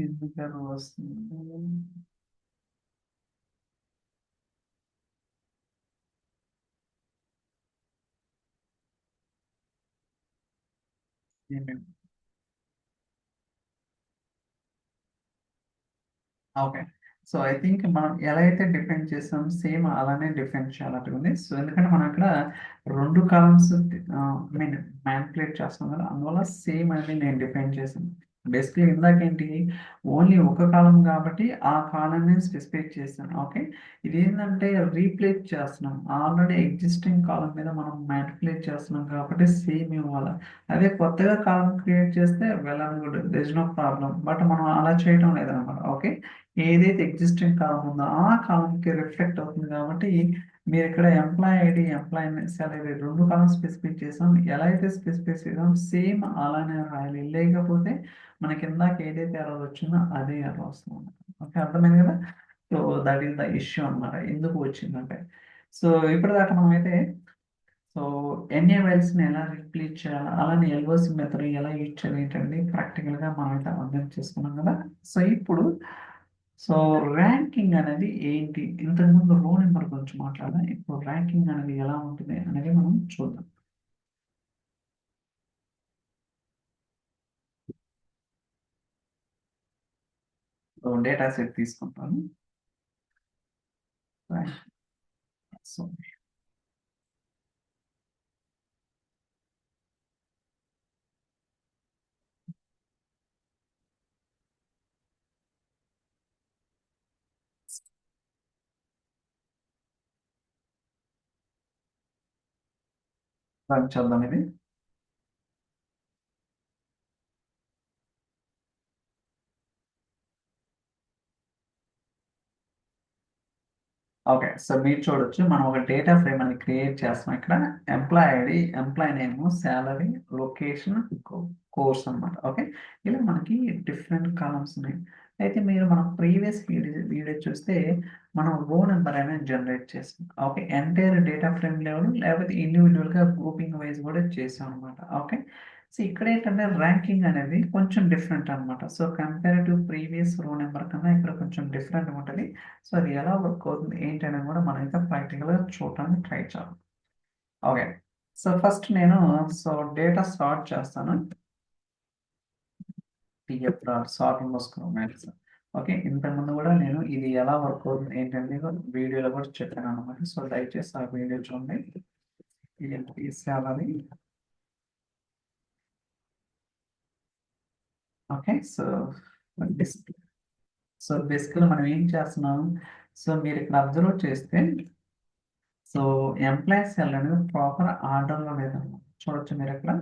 ఎందుకు వస్తుంది? ఓకే, సో ఐ థింక్ మనం ఎలా అయితే డిఫైన్ చేసాం సేమ్ అలానే డిఫైన్ చేయాలంటుంది. సో ఎందుకంటే మనం అక్కడ 2 కాలమ్స్ మీన్ మ్యానిపులేట్ చేస్తాం కదా, అందువల్ల సేమ్ అనేది నేను డిఫైన్ చేశాను. బేసిక్లీ ఇందాకేంటి ఓన్లీ ఒక కాలం కాబట్టి ఆ కాలంని స్పెసిఫై చేశాను. ఓకే, ఇది ఏంటంటే రీప్లేస్ చేస్తున్నాం, ఆల్రెడీ ఎగ్జిస్టింగ్ కాలం మీద మనం మ్యానిపులేట్ చేస్తున్నాం కాబట్టి సేమ్ ఇవ్వాలి. అదే కొత్తగా కాలం క్రియేట్ చేస్తే well and good, there is no problem. But మనం అలా చేయడం లేదనమాట. ఓకే, ఏదైతే ఎగ్జిస్టింగ్ కాలం ఉందో ఆ కాలంకి రిఫ్లెక్ట్ అవుతుంది కాబట్టి మీరు ఇక్కడ ఎంప్లాయ్ ఐడి ఎంప్లాయ్ సాలరీ 2 కాలం స్పెసిఫై చేసాం. ఎలా అయితే స్పెసిఫై చేసాం సేమ్ అలానే రాయాలి, లేకపోతే మనకి ఇందాక ఏదైతే ఎర్రర్ వచ్చిందో అదే ఎర్రర్ వస్తుంది. ఓకే, అర్థమైంది కదా. So that is the issue అన్నమాట, ఎందుకు వచ్చిందంటే. సో ఇప్పటిదాకా మనం అయితే సో ఎన్ఏ వాల్యూస్ని ఎలా రీప్లేస్ చేయాలి, అలానే ఎల్ఓసి మెథడ్ ఎలా యూజ్ చేయాలి ఏంటంటే ప్రాక్టికల్గా మనం అయితే అర్థం చేసుకున్నాం కదా. సో ఇప్పుడు సో ర్యాంకింగ్ అనేది ఏంటి, ఇంతకుముందు రో నెంబర్ గురించి మాట్లాడదాం. ఇప్పుడు ర్యాంకింగ్ అనేది ఎలా ఉంటుంది అనేది మనం చూద్దాం. సో డేటా సెట్ తీసుకుంటాను. సో రన్ చేద్దాం ఇది. ఓకే, సో మీరు చూడొచ్చు మనం ఒక డేటా ఫ్రేమ్ అనేది క్రియేట్ చేస్తాం. ఇక్కడ employee ID, employee name, salary, location, course అన్నమాట. ఓకే, ఇలా మనకి డిఫరెంట్ కాలమ్స్ ఉన్నాయి. అయితే మీరు మన ప్రీవియస్ వీడియో చూస్తే మనం రో నెంబర్ అనేది జనరేట్ చేస్తాం. Okay, entire data frame level లేకపోతే ఇండివిజువల్గా గ్రూపింగ్ వైజ్ కూడా చేసాం అనమాట. ఓకే, సో ఇక్కడ ఏంటంటే ర్యాంకింగ్ అనేది కొంచెం డిఫరెంట్ అనమాట. సో కంపేర్ టు ప్రీవియస్ రో నెంబర్ కన్నా ఇక్కడ కొంచెం డిఫరెంట్ ఉంటుంది. సో అది ఎలా వర్క్ అవుతుంది ఏంటి అనేది కూడా మనం అయితే ప్రాక్టికల్గా చూడడానికి ట్రై చేద్దాం. ఓకే, సో ఫస్ట్ నేను డేటా సార్ట్ చేస్తాను. TF sort maths. ఓకే, ఇంతకుముందు కూడా నేను ఇది ఎలా వర్క్ అవుతుంది ఏంటంటే వీడియోలో కూడా చెప్పాను అనమాట. సో దయచేసి ఆ వీడియో చూడండి. శాలరీ. ఓకే, సో బేసికల్ మనం ఏం చేస్తున్నాం, సో మీరు ఇక్కడ అబ్జర్వ్ చేస్తే సో ఎంప్లాయీస్ సెల్ అనేది ప్రాపర్ ఆర్డర్లో లేదన్నమాట. చూడొచ్చు మీరు ఇక్కడ.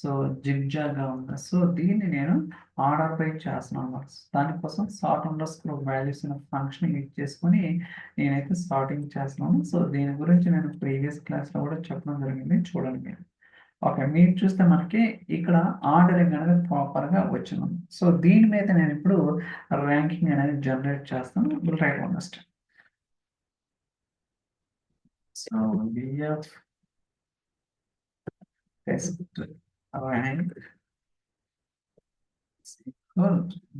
సో జిగ్జాగ్గా ఉంది. సో దీన్ని నేను ఆర్డర్ బై చేస్తున్నాను అన్నమాట. దానికోసం సార్ట్ అండర్ స్క్రోల్ వాల్యూస్ అనే ఫంక్షన్ యూజ్ చేసుకొని నేనైతే సార్టింగ్ చేస్తున్నాను. సో దీని గురించి నేను ప్రీవియస్ క్లాస్లో కూడా చెప్పడం జరిగింది, చూడండి మీరు. ఓకే, మీరు చూస్తే మనకి ఇక్కడ ఆర్డరింగ్ అనేది ప్రాపర్గా వచ్చింది. సో దీని మీద నేను ఇప్పుడు ర్యాంకింగ్ అనేది జనరేట్ చేస్తాను. Right one next. So BF test rank equal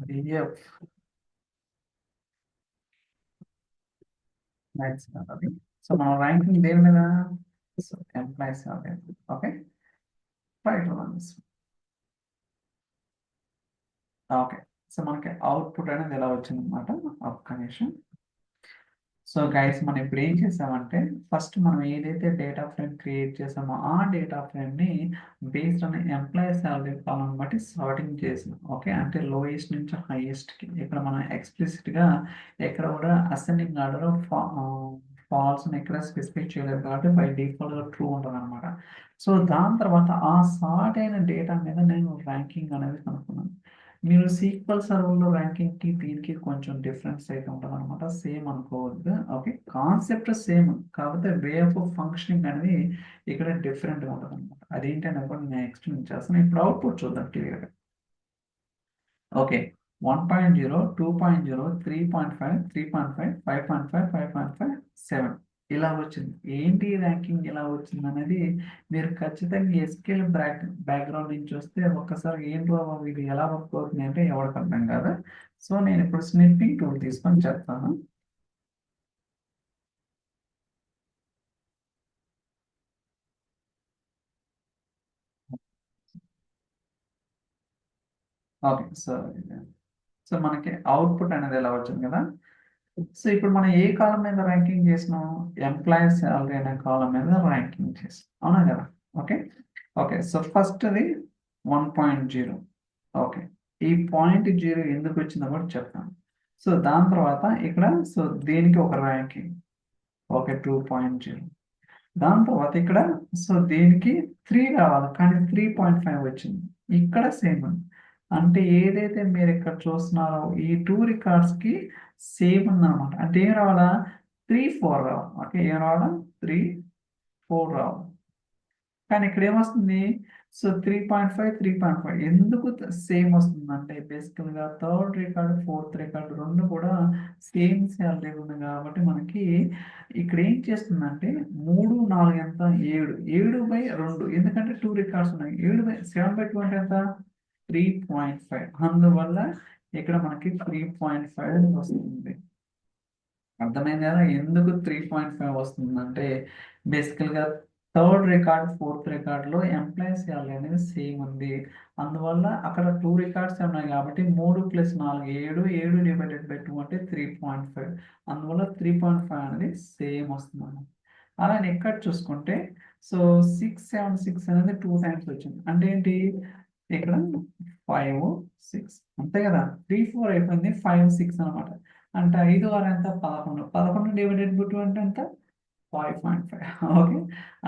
BF maths అది. సో మనం ర్యాంకింగ్ దేని మీద, so employees. Okay, right one. Okay, so మనకి అవుట్పుట్ అనేది ఎలా వచ్చింది అనమాట. ఒక్క నిమిషం. సో గైస్ మనం ఇప్పుడు ఏం చేసామంటే ఫస్ట్ మనం ఏదైతే డేటా ఫ్రేమ్ క్రియేట్ చేసామో ఆ డేటా ఫ్రేమ్ని based on employee salary column బట్టి సార్టింగ్ చేసాం. ఓకే, అంటే లోయెస్ట్ నుంచి హైయెస్ట్కి. ఇక్కడ మనం ఎక్స్ప్లిసిట్గా ఎక్కడ కూడా అసెండింగ్ ఆర్డర్ ఫాల్స్ ఎక్కడ స్పెసిఫై చేయలేదు కాబట్టి బై డిఫాల్ట్గా ట్రూ ఉంటుంది అనమాట. సో దాని తర్వాత ఆ సార్ట్ అయిన డేటా మీద నేను ర్యాంకింగ్ అనేది కనుక్కున్నాను. మీరు సీక్వెల్ సర్వర్లో ర్యాంకింగ్కి దీనికి కొంచెం డిఫరెన్స్ అయితే ఉంటుంది అనమాట. సేమ్ అనుకోవద్దు. ఓకే, కాన్సెప్ట్ సేమ్, కాకపోతే వే ఆఫ్ ఫంక్షనింగ్ అనేది ఇక్కడ డిఫరెంట్గా ఉంటుంది అనమాట. అదేంటి అనేది కూడా నేను ఎక్స్ప్లెయిన్ చేస్తాను. ఇప్పుడు అవుట్పుట్ చూద్దాం క్లియర్గా. ఓకే, 1.0, 2.0, 3.5, 3.5, 5.5, 5.5, 7 ఇలా వచ్చింది. ఏంటి ర్యాంకింగ్ ఇలా వచ్చింది అనేది మీరు ఖచ్చితంగా ఎస్కేల్ బ్యాక్గ్రౌండ్ నుంచి వస్తే ఒక్కసారి ఏంటో ఇది ఎలా వర్క్ అవుతుంది అంటే ఎవరికి అర్థం కాదు. సో నేను ఇప్పుడు స్నిప్పింగ్ టూల్ తీసుకొని చెప్తాను. ఓకే, సో మనకి అవుట్పుట్ అనేది ఎలా వచ్చింది కదా. సో ఇప్పుడు మనం ఏ కాలం మీద ర్యాంకింగ్ చేసినాం, ఎంప్లాయీ శాలరీ అనే కాలం మీద ర్యాంకింగ్ చేసాం, అవునా కదా. ఓకే, ఓకే, సో ఫస్ట్ అది 1.0. ఓకే, ఈ 0.0 ఎందుకు వచ్చిందో కూడా చెప్తాను. సో దాని తర్వాత ఇక్కడ సో దీనికి ఒక ర్యాంకింగ్. ఓకే, 2.0. దాని తర్వాత ఇక్కడ సో దీనికి 3 రావాలి కానీ 3.5 వచ్చింది. ఇక్కడ సేమ్ అంటే ఏదైతే మీరు ఇక్కడ చూస్తున్నారో ఈ 2 రికార్డ్స్కి సేమ్ ఉందన్నమాట. అంటే ఏం రావాలా, 3, 4 రావాలి. ఓకే, ఏం రావాలా, 3, 4 రావాలి. కానీ ఇక్కడ ఏమొస్తుంది, సో 3.5, 3.5 ఎందుకు సేమ్ వస్తుంది అంటే బేసికల్గా థర్డ్ రికార్డ్, ఫోర్త్ రికార్డ్ రెండు కూడా సేమ్ శాలరీ ఉంది కాబట్టి మనకి ఇక్కడ ఏం చేస్తుందంటే 3, 4 ఎంత, 7, 7/2 ఎందుకంటే 2 రికార్డ్స్ ఉన్నాయి. 7/2 అంటే ఎంత, 3.5. అందువల్ల ఇక్కడ మనకి 3.5 వస్తుంది. అర్థమైంది కదా ఎందుకు 3.5 వస్తుందంటే బేసికల్గా థర్డ్ రికార్డ్, ఫోర్త్ రికార్డ్లో ఎంప్లాయీస్ శాలరీ అనేది సేమ్ ఉంది. అందువల్ల అక్కడ 2 రికార్డ్స్ ఉన్నాయి కాబట్టి 3 + 4 7, 7/2 అంటే 3.5. అందువల్ల 3.5 అనేది సేమ్ వస్తుంది. అలానే ఇక్కడ చూసుకుంటే సో 676 అనేది 2 టైమ్స్ వచ్చింది. అంటే ఏంటి, ఇక్కడ 5, 6 అంతే కదా, 3, 4 అయిపోయింది, 5, 6 అనమాట. అంటే 5, 6 ఎంత, 11. 11 డివైడెడ్ బై 2 అంటే ఎంత, 5.5. ఓకే,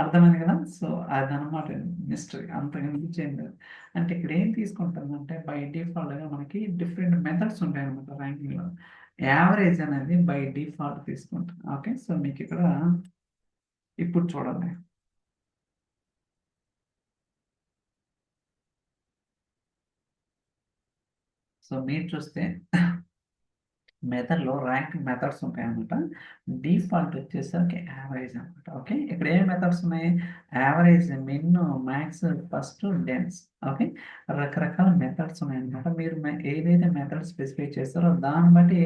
అర్థమైంది కదా. సో అదనమాట మిస్టరీ, అంతకు మించి ఏం లేదు. అంటే ఇక్కడ ఏం తీసుకుంటుందంటే బై డిఫాల్ట్గా మనకి డిఫరెంట్ మెథడ్స్ ఉంటాయి అనమాట ర్యాంకింగ్లో. యావరేజ్ అనేది బై డిఫాల్ట్ తీసుకుంటాం. ఓకే, సో మీకు ఇక్కడ ఇప్పుడు చూడండి. సో మీరు చూస్తే మెథడ్లో ర్యాంకింగ్ మెథడ్స్ ఉంటాయి అనమాట. డిఫాల్ట్ వచ్చేసరికి యావరేజ్ అనమాట. ఓకే, ఇక్కడ ఏ మెథడ్స్ ఉన్నాయి? యావరేజ్, మిన్, మ్యాక్స్, ఫస్ట్, డెన్స్. ఓకే, రకరకాల మెథడ్స్ ఉన్నాయి అనమాట. మీరు ఏదైతే మెథడ్ స్పెసిఫై చేస్తారో దాన్ని బట్టి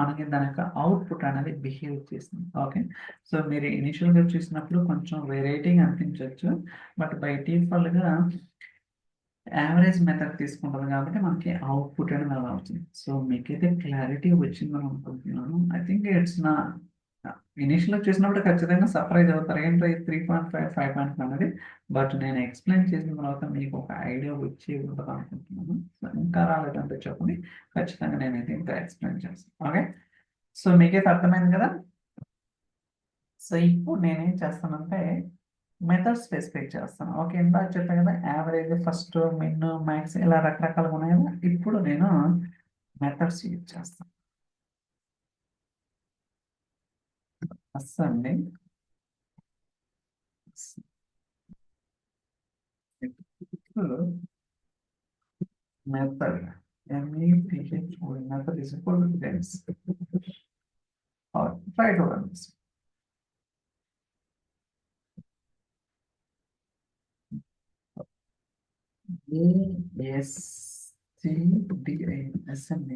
మనకి దాని యొక్క అవుట్పుట్ అనేది బిహేవ్ చేస్తుంది. ఓకే, సో మీరు ఇనిషియల్గా చూసినప్పుడు కొంచెం వెరైటీగా అనిపించవచ్చు, బట్ బై డిఫాల్ట్గా యావరేజ్ మెథడ్ తీసుకుంటారు కాబట్టి మనకి అవుట్పుట్ అనేది అలా అవుతుంది. సో మీకైతే క్లారిటీ వచ్చిందని అనుకుంటున్నాను. ఐ థింక్ ఇట్స్ నా ఇనిషియల్గా చూసినప్పుడు ఖచ్చితంగా సర్ప్రైజ్ అవుతారు, ఏంటో 3.5 5.5 అనేది. బట్ నేను ఎక్స్ప్లెయిన్ చేసిన తర్వాత మీకు ఒక ఐడియా వచ్చి ఉంటుంది అనుకుంటున్నాను. సో ఇంకా రాలేదంటే చెప్పండి, ఖచ్చితంగా నేనైతే ఇంకా ఎక్స్ప్లెయిన్ చేస్తాను. ఓకే, సో మీకైతే అర్థమైంది కదా. సో ఇప్పుడు నేనేం చేస్తానంటే మెథడ్ స్పెసిఫై చేస్తాను. ఓకే, ఇందాక చెప్పాను కదా యావరేజ్, ఫస్ట్, మిన్, మ్యాక్స్ ఇలా రకరకాలుగా ఉన్నాయి కదా. ఇప్పుడు నేను మెథడ్స్ యూజ్ చేస్తాను. అండి method method is equal to dense. Try to run this. ASCDI ASCEND.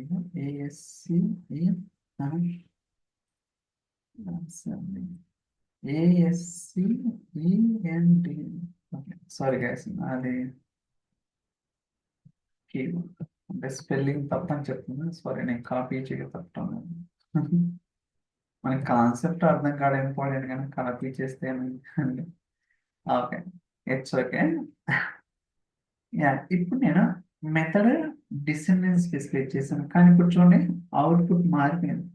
Sorry guys, అది కీబోర్డ్ అంటే స్పెల్లింగ్ తప్పని చెప్తున్నా. సారీ, నేను కాపీ చేయక తప్పను. మనకి కాన్సెప్ట్ అర్థం కాదు ఇంపార్టెంట్, కానీ కాపీ చేస్తే ఓకే, ఇట్స్ ఓకే. యా, ఇప్పుడు నేను మెథడ్ డిసెండెన్స్ స్పెసిఫై చేశాను, కానీ ఇప్పుడు చూడండి అవుట్పుట్ మారిపోయింది.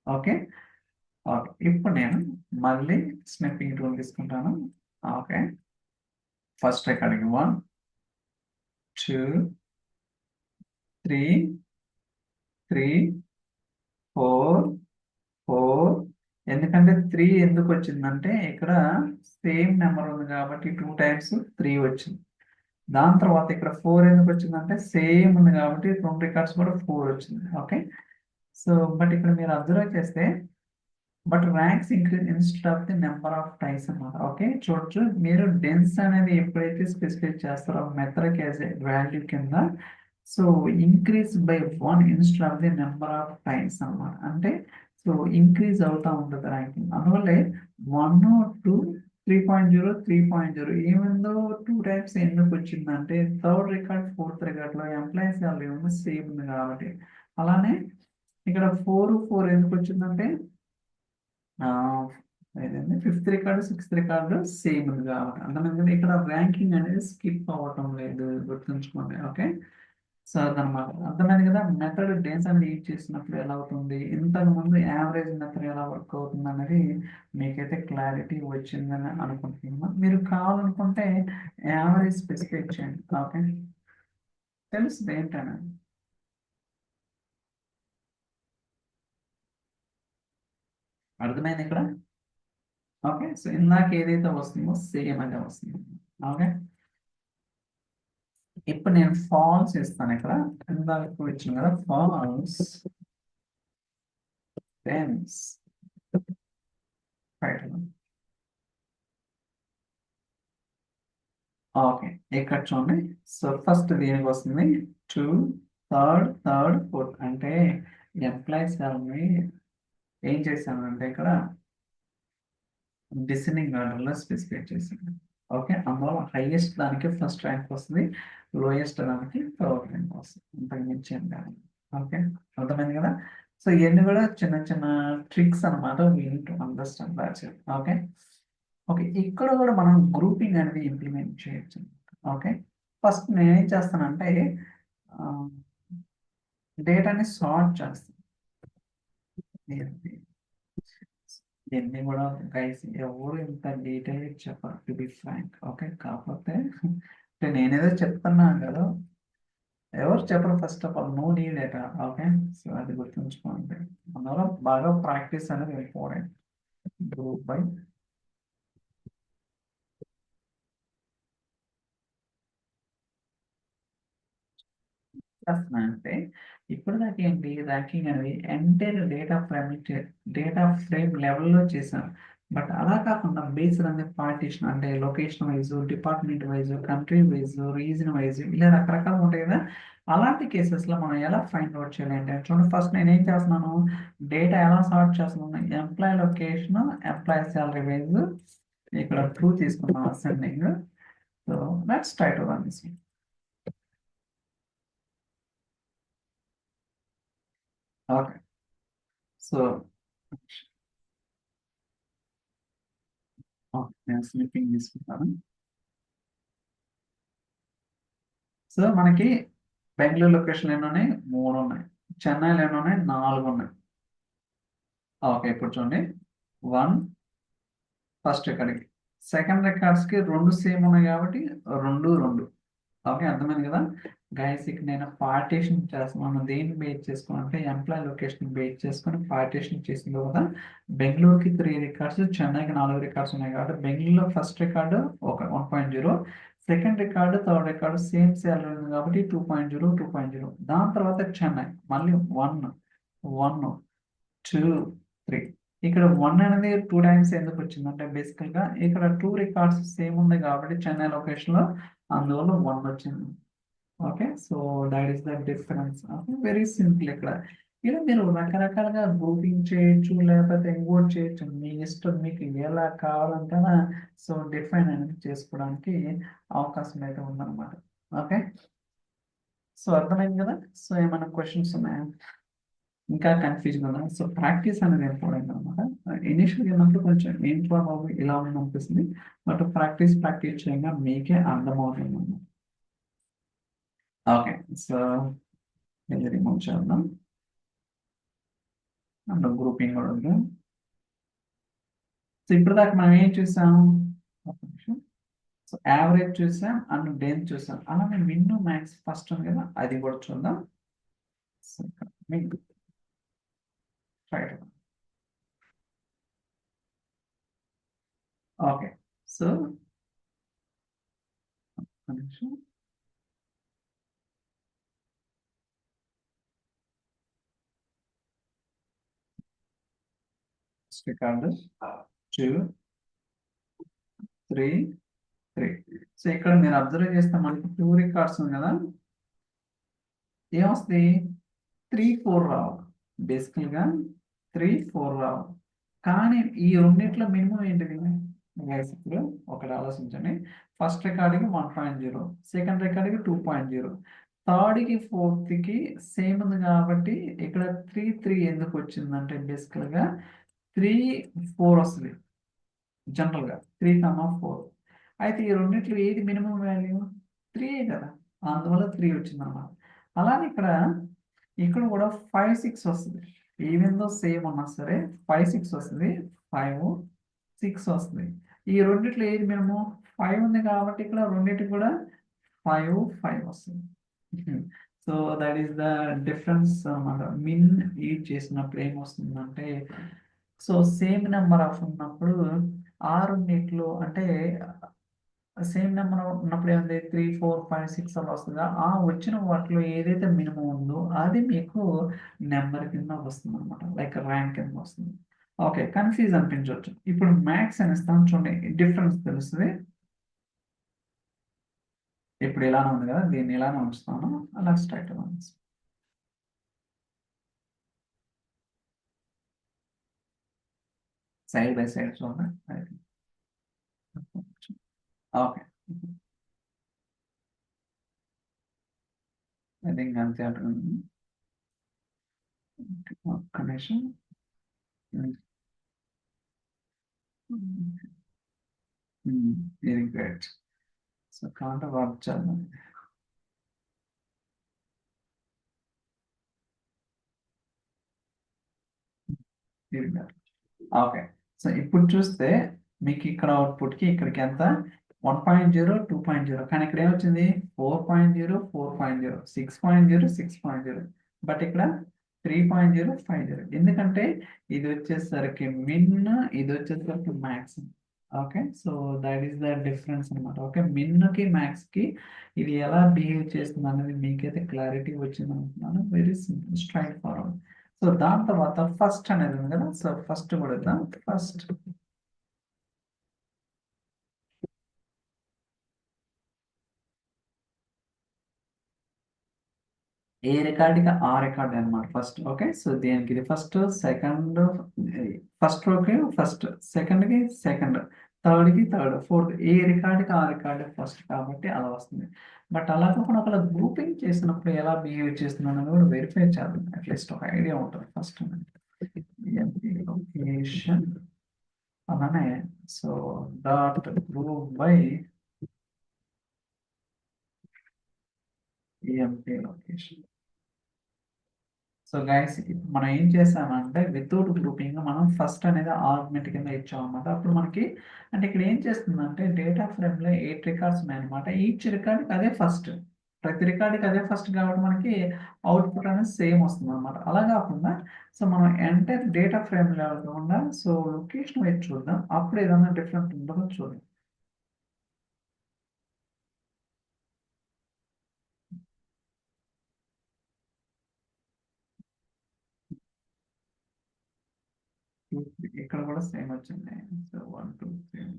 ఓకే, ఓకే, ఇప్పుడు నేను మళ్ళీ స్నిప్పింగ్ టూల్ తీసుకుంటాను. Okay, first recording 1 2 3 3 4 4. ఎందుకంటే 3 ఎందుకు వచ్చిందంటే ఇక్కడ సేమ్ నెంబర్ ఉంది కాబట్టి 2 టైమ్స్ 3 వచ్చింది. దాని తర్వాత ఇక్కడ 4 ఎందుకు వచ్చిందంటే సేమ్ ఉంది కాబట్టి 2 రికార్డ్స్ కూడా 4 వచ్చింది. ఓకే, సో బట్ ఇక్కడ మీరు అబ్జర్వ్ చేస్తే but ranks increase instead of the number of times అన్నమాట. ఓకే, చూడొచ్చు మీరు డెన్స్ అనేది ఎప్పుడైతే స్పెసిఫై చేస్తారో మెథడ్ యాజ్ ఏ వాల్యూ కింద, so increase by 1 instead of the number of times అన్నమాట. అంటే సో ఇంక్రీజ్ అవుతా ఉంటుంది ర్యాంకింగ్. అందువల్లే 1 2 3.0 3.0 ఏమైందో 2 టైమ్స్ ఎందుకు వచ్చిందంటే థర్డ్ రికార్డ్ ఫోర్త్ రికార్డ్లో ఎంప్లాయీస్ వాళ్ళు సేమ్ ఉంది కాబట్టి. అలానే ఇక్కడ 4 ఎందుకు వచ్చిందంటే ఏదంటే fifth record sixth record same ఉంది కాబట్టి. అందుకని ఇక్కడ ర్యాంకింగ్ అనేది స్కిప్ అవ్వటం లేదు, గుర్తుంచుకోండి. ఓకే, సో అదనమాట. అర్థమైంది కదా. మెథడ్ డెన్స్ అనేది యూజ్ చేసినప్పుడు ఎలా అవుతుంది, ఇంతకు ముందు యావరేజ్ మెథడ్ ఎలా వర్క్ అవుతుంది అనేది మీకైతే క్లారిటీ వచ్చిందని అనుకుంటున్నాను. మీరు కావాలనుకుంటే యావరేజ్ స్పెసిఫై చేయండి. ఓకే, తెలుస్తుంది ఏంటనే. అర్థమైంది ఇక్కడ. ఓకే, సో ఇందాక ఏదైతే వస్తుందో సేమ్ అదే వస్తుంది. ఓకే, ఇప్పుడు నేను ఫాల్స్ ఇస్తాను. ఇక్కడ ఇందాక ఇచ్చిన కదా ఫాల్స్ టెన్స్. ఓకే, ఇక్కడ చూడండి. సో ఫస్ట్ దీనికి వస్తుంది 2 థర్డ్ ఫోర్త్. అంటే ఎంప్లాయీస్ ఏం చేశానంటే ఇక్కడ డిసెండింగ్ ఆర్డర్లో స్పెసిఫై చేశాను. ఓకే, అందువల్ల హైయెస్ట్ దానికి ఫస్ట్ ర్యాంక్ వస్తుంది, లోయెస్ట్ దానికి థర్డ్ ర్యాంక్ వస్తుంది. అంతకు మించి ఏం కాదు. ఓకే, అర్థమైంది కదా. సో ఇవన్నీ కూడా చిన్న చిన్న ట్రిక్స్ అనమాట, we need to understand that's it. Okay, okay, ఇక్కడ కూడా మనం గ్రూపింగ్ అనేది ఇంప్లిమెంట్ చేయొచ్చు. ఓకే, ఫస్ట్ నేను ఏం చేస్తానంటే డేటాని సార్ట్ చేస్తాను. ఇవన్నీ కూడా గైస్ ఎవరు ఇంత డీటెయిల్ చెప్పరు టు బి ఫ్రాంక్. ఓకే, కాకపోతే అంటే నేనేదో చెప్తున్నాను కదా, ఎవరు చెప్పరు. First of all no need ఎట. ఓకే, సో అది గుర్తుంచుకోండి. అందువల్ల బాగా ప్రాక్టీస్ అనేది ఇంపార్టెంట్. గ్రూప్ బై చేస్తున్నా అంటే ఇప్పుడు దాకా ఏంటి ర్యాంకింగ్ అనేది ఎంటైర్ డేటా ఫ్రేమ్ లెవెల్లో చేశాను. బట్ అలా కాకుండా బేస్డ్ అనే పార్టీషన్ అంటే location wise, department wise, country wise, reason wise ఇలా రకరకాలు ఉంటాయి కదా. అలాంటి కేసెస్లో మనం ఎలా ఫైండ్ అవుట్ చేయాలి అంటే చూడండి, ఫస్ట్ నేను ఏం చేస్తున్నాను, డేటా ఎలా సార్ట్ చేస్తున్నాను, employee location, employee salary wise ఇక్కడ ట్రూ తీసుకున్నాను ascending. So let's try to run this. Okay, so నేను స్లిప్పింగ్ తీసుకుంటాను. సో మనకి బెంగళూరు లొకేషన్ ఎన్ని ఉన్నాయి, 3 ఉన్నాయి. చెన్నైలో ఎన్ని ఉన్నాయి, 4 ఉన్నాయి. ఓకే, ఇప్పుడు చూడండి, 1 ఫస్ట్ రికార్డ్కి, సెకండ్ రికార్డ్స్కి 2 సేమ్ ఉన్నాయి కాబట్టి 2 2. ఓకే, అర్థమైంది కదా గైస్. ఇక నేను పార్టీషన్ చేస్తున్నాను. దేన్ని బేస్ చేసుకుని అంటే ఎంప్లాయ్ లొకేషన్ బేస్ చేసుకుని పార్టీషన్ చేసిన తర్వాత బెంగళూరుకి 3 రికార్డ్స్, చెన్నైకి 4 రికార్డ్స్ ఉన్నాయి కాబట్టి బెంగళూరులో ఫస్ట్ రికార్డు ఒక 1.0, second record, third record same salary ఉంది కాబట్టి 2.0 2.0. దాని తర్వాత చెన్నై మళ్ళీ 1 1 2 3. ఇక్కడ 1 అనేది 2 టైమ్స్ ఎందుకు వచ్చిందంటే బేసికల్ గా ఇక్కడ 2 రికార్డ్స్ సేమ్ ఉంది కాబట్టి చెన్నై లొకేషన్ లో, అందువల్ల 1 వచ్చింది. Okay, so that is the difference. Very simple. ఇక్కడ ఇలా మీరు రకరకాలుగా గ్రూపింగ్ చేయొచ్చు, లేకపోతే ఇంకోటి చేయొచ్చు, మీ ఇష్టం. మీకు ఎలా కావాలంటే సో డిఫైన్ అనేది చేసుకోవడానికి అవకాశం అయితే ఉందన్నమాట. ఓకే, సో అర్థమైంది కదా. సో ఏమైనా క్వశ్చన్స్ ఉన్నాయా, ఇంకా కన్ఫ్యూజన్ ఉందా? సో ప్రాక్టీస్ అనేది ఇంపార్టెంట్ అనమాట. ఇనిషియల్ ఉన్నప్పుడు కొంచెం ఏంటో బాబు ఇలా ఉంది అనిపిస్తుంది, బట్ ప్రాక్టీస్ చేయగా మీకే అర్థమవుతుంది అన్నమాట. ఓకే, సో ఇది రిమూవ్ చేద్దాం. అందులో గ్రూపింగ్ కూడా ఉంది. సో ఇప్పుడు దాకా మనం ఏం చూసాం, సో యావరేజ్ చూసాం అండ్ డెన్త్ చూసాం. అలానే మిన్ మ్యాక్స్ ఫస్ట్ ఉంది కదా, అది కూడా చూద్దాం. So min right. Okay, so record 2 3 3. So ఇక్కడ మీరు అబ్జర్వ్ చేస్తే మనకి 2 రికార్డ్స్ ఉంది కదా, ఏమొస్తుంది, 3 4 రావాలి. బేసికల్గా 3 4 రావాలి. కానీ ఈ రెండిట్లో మినిమం ఏంటిది గైస్, ఇప్పుడు ఒకటి ఆలోచించండి. ఫస్ట్ రికార్డుకి 1.0, సెకండ్ రికార్డుకి 2.0, థర్డ్కి ఫోర్త్కి సేమ్ ఉంది కాబట్టి ఇక్కడ 3 3 ఎందుకు వచ్చిందంటే బేసికల్గా 3 4 వస్తుంది జనరల్గా, 3 4. అయితే ఈ రెండిట్లో ఏది మినిమం వాల్యూ, 3 కదా, అందువల్ల 3 వచ్చింది అన్నమాట. అలానే ఇక్కడ కూడా 5 6 వస్తుంది. ఈవెన్ దో సేమ్ ఉన్నా సరే 5 6 వస్తుంది, 5 6 వస్తుంది. ఈ రెండిట్లో ఏది మినిమం, 5 ఉంది కాబట్టి ఇక్కడ రెండింటికి కూడా 5 5 వస్తుంది. So that is the difference అన్నమాట. మిన్ యూజ్ చేసినప్పుడు ఏమొస్తుందంటే, సో సేమ్ నెంబర్ ఆఫ్ ఉన్నప్పుడు ఆ రెండిట్లో అంటే సేమ్ నెంబర్ ఉన్నప్పుడు ఏముంది, 3 4 5 6 అలా వస్తుందా, ఆ వచ్చిన వాటిలో ఏదైతే మినిమం ఉందో అది మీకు నెంబర్ కింద వస్తుంది అనమాట, లైక్ ర్యాంక్ కింద వస్తుంది. ఓకే, కన్ఫ్యూజ్ అనిపించవచ్చు. ఇప్పుడు మ్యాథ్స్ అని ఇస్తాను చూడండి, డిఫరెన్స్ తెలుస్తుంది. ఇప్పుడు ఇలానే ఉంది కదా, దీన్ని ఇలానే ఉంచుతాను. అలా స్టార్ట్ అవ్వాలి. సైడ్ బై సైడ్ చూడండి. ఓకే, ఐ థింక్ అంతే ఉంటుంది. ఒక్క నిమిషం. Very great. So counter work చేద్దాం. ఓకే, సో ఇప్పుడు చూస్తే మీకు ఇక్కడ అవుట్పుట్కి ఇక్కడికి ఎంత 1.0 2.0, కానీ ఇక్కడ ఏమొచ్చింది 4.0 4.0 6.0 6.0, బట్ ఇక్కడ 3.0 50. ఎందుకంటే ఇది వచ్చేసరికి మిన్, ఇది వచ్చేసరికి max. Okay, so that is the difference అనమాట. ఓకే, మిన్కి మ్యాక్స్కి ఇది ఎలా బిహేవ్ చేస్తుంది అనేది మీకైతే క్లారిటీ వచ్చింది అనుకుంటున్నాను. Very simple, straightforward. So దాని తర్వాత ఫస్ట్ అనేది ఉంది కదా, సో ఫస్ట్ కూడా ఫస్ట్ ఏ రికార్డుకి ఆ రికార్డ్ అనమాట ఫస్ట్. ఓకే, సో దేనికి ఇది ఫస్ట్, సెకండ్, ఫస్ట్ రోకి ఫస్ట్, సెకండ్కి సెకండ్, థర్డ్కి థర్డ్, ఫోర్త్, ఏ రికార్డుకి ఆ రికార్డు ఫస్ట్ కాబట్టి అలా వస్తుంది. బట్ అలా కాకుండా ఒకవేళ గ్రూపింగ్ చేసినప్పుడు ఎలా బిహేవ్ చేస్తున్నాను అనేది కూడా వెరిఫై చేద్దాం, అట్లీస్ట్ ఒక ఐడియా ఉంటుంది ఫస్ట్. లొకేషన్ అలానే, so dot group by MP location. So guys మనం ఏం చేసామంటే వితౌట్ గ్రూపింగ్ మనం ఫస్ట్ అనేది ఆర్గ్యుమెంట్ కింద ఇచ్చామన్నమాట. అప్పుడు మనకి అంటే ఇక్కడ ఏం చేస్తుందంటే డేటా ఫ్రేమ్ లో 8 రికార్డ్స్ ఉన్నాయన్నమాట. ఈచ్ రికార్డ్కి అదే ఫస్ట్, ప్రతి రికార్డ్కి అదే ఫస్ట్ కాబట్టి మనకి అవుట్పుట్ అనేది సేమ్ వస్తుంది అనమాట. అలా కాకుండా సో మనం ఎంటైర్ డేటా ఫ్రేమ్ కాకుండా సో లొకేషన్ వైపు చూద్దాం, అప్పుడు ఏదైనా డిఫరెంట్ ఉంటుందో చూద్దాం. ఇక్కడ కూడా సేమ్ వచ్చింది. So 1 2 3.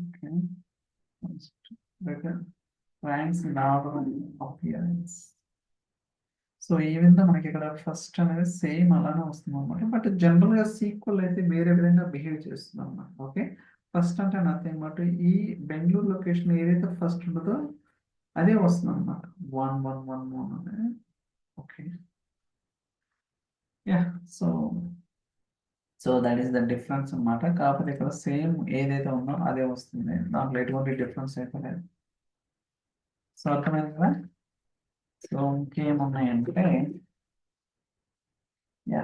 Okay, first ranks in order of appearance. So ఈ విధంగా మనకి ఇక్కడ ఫస్ట్ అనేది సేమ్ అలానే వస్తుంది అనమాట. బట్ జనరల్ గా సీక్వెల్ అయితే వేరే విధంగా బిహేవ్ చేస్తుంది అనమాట. ఓకే, ఫస్ట్ అంటే నథింగ్ బట్ ఈ బెంగళూరు లొకేషన్ ఏదైతే ఫస్ట్ ఉంటుందో అదే వస్తుంది అనమాట. 1 1 1 1 అనేది. Okay, yeah, so so that is the difference అనమాట. కాకపోతే ఇక్కడ సేమ్ ఏదైతే ఉందో అదే వస్తుంది, దాంట్లో ఎటువంటి డిఫరెన్స్ అయితే లేదు. సో అర్థమైంది కదా. సో ఇంకేమున్నాయంటే yeah,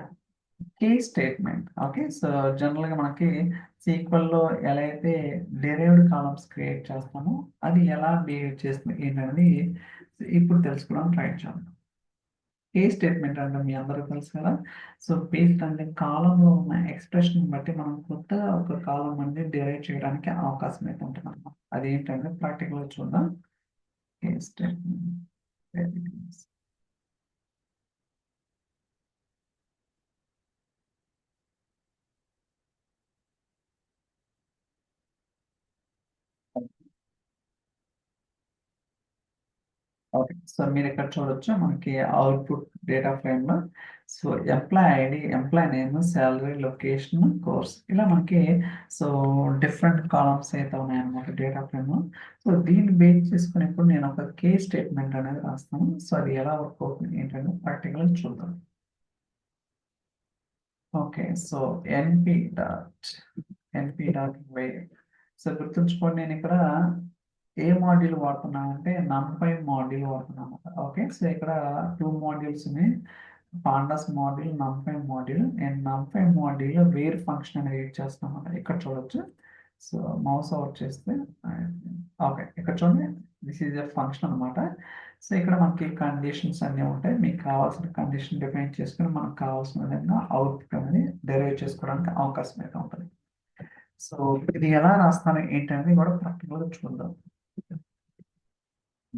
key statement. Okay, so జనరల్గా మనకి సీక్వెల్లో ఎలా అయితే డెరైవ్డ్ కాలమ్స్ క్రియేట్ చేస్తామో అది ఎలా బిహేవ్ చేస్తుంది ఏంటనేది ఇప్పుడు తెలుసుకోవడానికి ట్రై చేద్దాం. కే స్టేట్మెంట్ అంటే మీ అందరికీ తెలుసు కదా. సో బేస్డ్ అంటే కాలంలో ఉన్న ఎక్స్ప్రెషన్ బట్టి మనం కొత్తగా ఒక కాలం అనేది డెరైవ్ చేయడానికి అవకాశం అయితే ఉంటుంది అన్నమాట. అది ఏంటంటే ప్రాక్టికల్గా చూద్దాం. కే స్టేట్మెంట్. ఓకే, సో మీరు ఇక్కడ చూడొచ్చు మనకి అవుట్పుట్ డేటా ఫ్రేమ్ లో so employee ID, employee name, salary, location, course, ఇలా మనకి సో డిఫరెంట్ కాలమ్స్ అయితే ఉన్నాయన్నమాట డేటా ఫ్రేమ్ లో. సో దీన్ని బేస్ చేసుకుని ఇప్పుడు నేను ఒక కే స్టేట్మెంట్ అనేది రాస్తాను. సో అది ఎలా వర్క్ అవుతుంది ఏంటంటే ప్రాక్టికల్ చూద్దాం. Okay, so np dot so గుర్తుంచుకోండి, నేను ఇక్కడ ఏ మాడ్యూల్ వాడుతున్నాను అంటే NumPy మాడ్యూల్ వాడుతున్నాను. ఓకే, సో ఇక్కడ 2 మాడ్యూల్స్ ఉన్నాయి, పాండాస్ మాడ్యూల్, NumPy మాడ్యూల్. నేను NumPy మాడ్యూల్ వేర్ ఫంక్షన్ అనేది యూజ్ చేస్తాను అన్నమాట. ఇక్కడ చూడొచ్చు. సో మౌస్ అవుట్ చేస్తే ఓకే, ఇక్కడ చూడండి, దిస్ ఈజ్ ఎ ఫంక్షన్ అనమాట. సో ఇక్కడ మనకి కండిషన్స్ అన్నీ ఉంటాయి, మీకు కావాల్సిన కండిషన్ డిఫైన్ చేసుకుని మనకు కావాల్సిన విధంగా అవుట్పుట్ అనేది డెరైవ్ చేసుకోవడానికి అవకాశం అయితే ఉంటుంది. సో ఇది ఎలా రాస్తాను ఏంటనేది కూడా ప్రాక్టికల్గా చూద్దాం.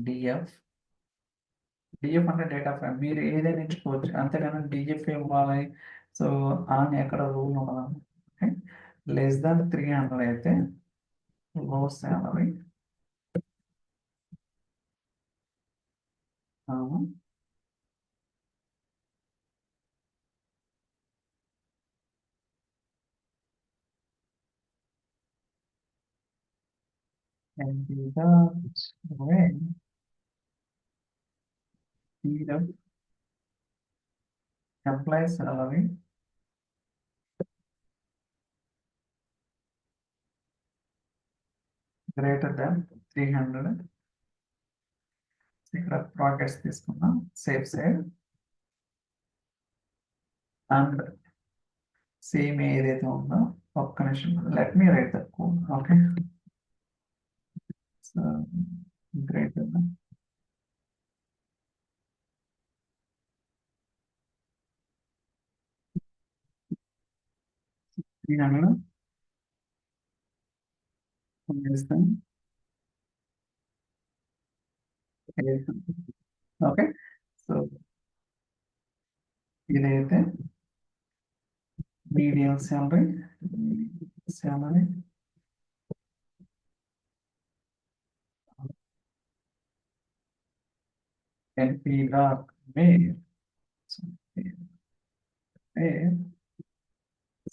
డిఎఫ్ డిఎఫ్ అంటే డేటా ఫ్రేమ్, మీరు ఏదైనా ఎంచుకోవచ్చు, అంతేగాని డిఎఫ్ ఇవ్వాలి సో అని ఎక్కడ రూల్ ఉండదు. ఓకే, లెస్ దాన్ 300 అయితే లో salary, and the way the employee salary greater than 300. ఇక్కడ ప్రాకెట్స్ తీసుకున్నాం, సేవ్ అండ్ సేమ్ ఏదైతే ఉందో ఒక్క నిమిషం let me write the code okay so great 300 వేస్తాం ఓకే సో ఇదైతే మీడియం శాలరీ ఎన్పీగా where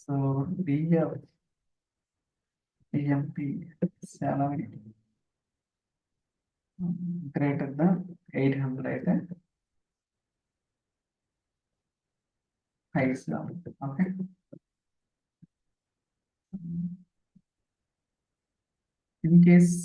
so DF DMP salary greater then 800 అయితే హైస్ ఓకే ఇన్ కేస్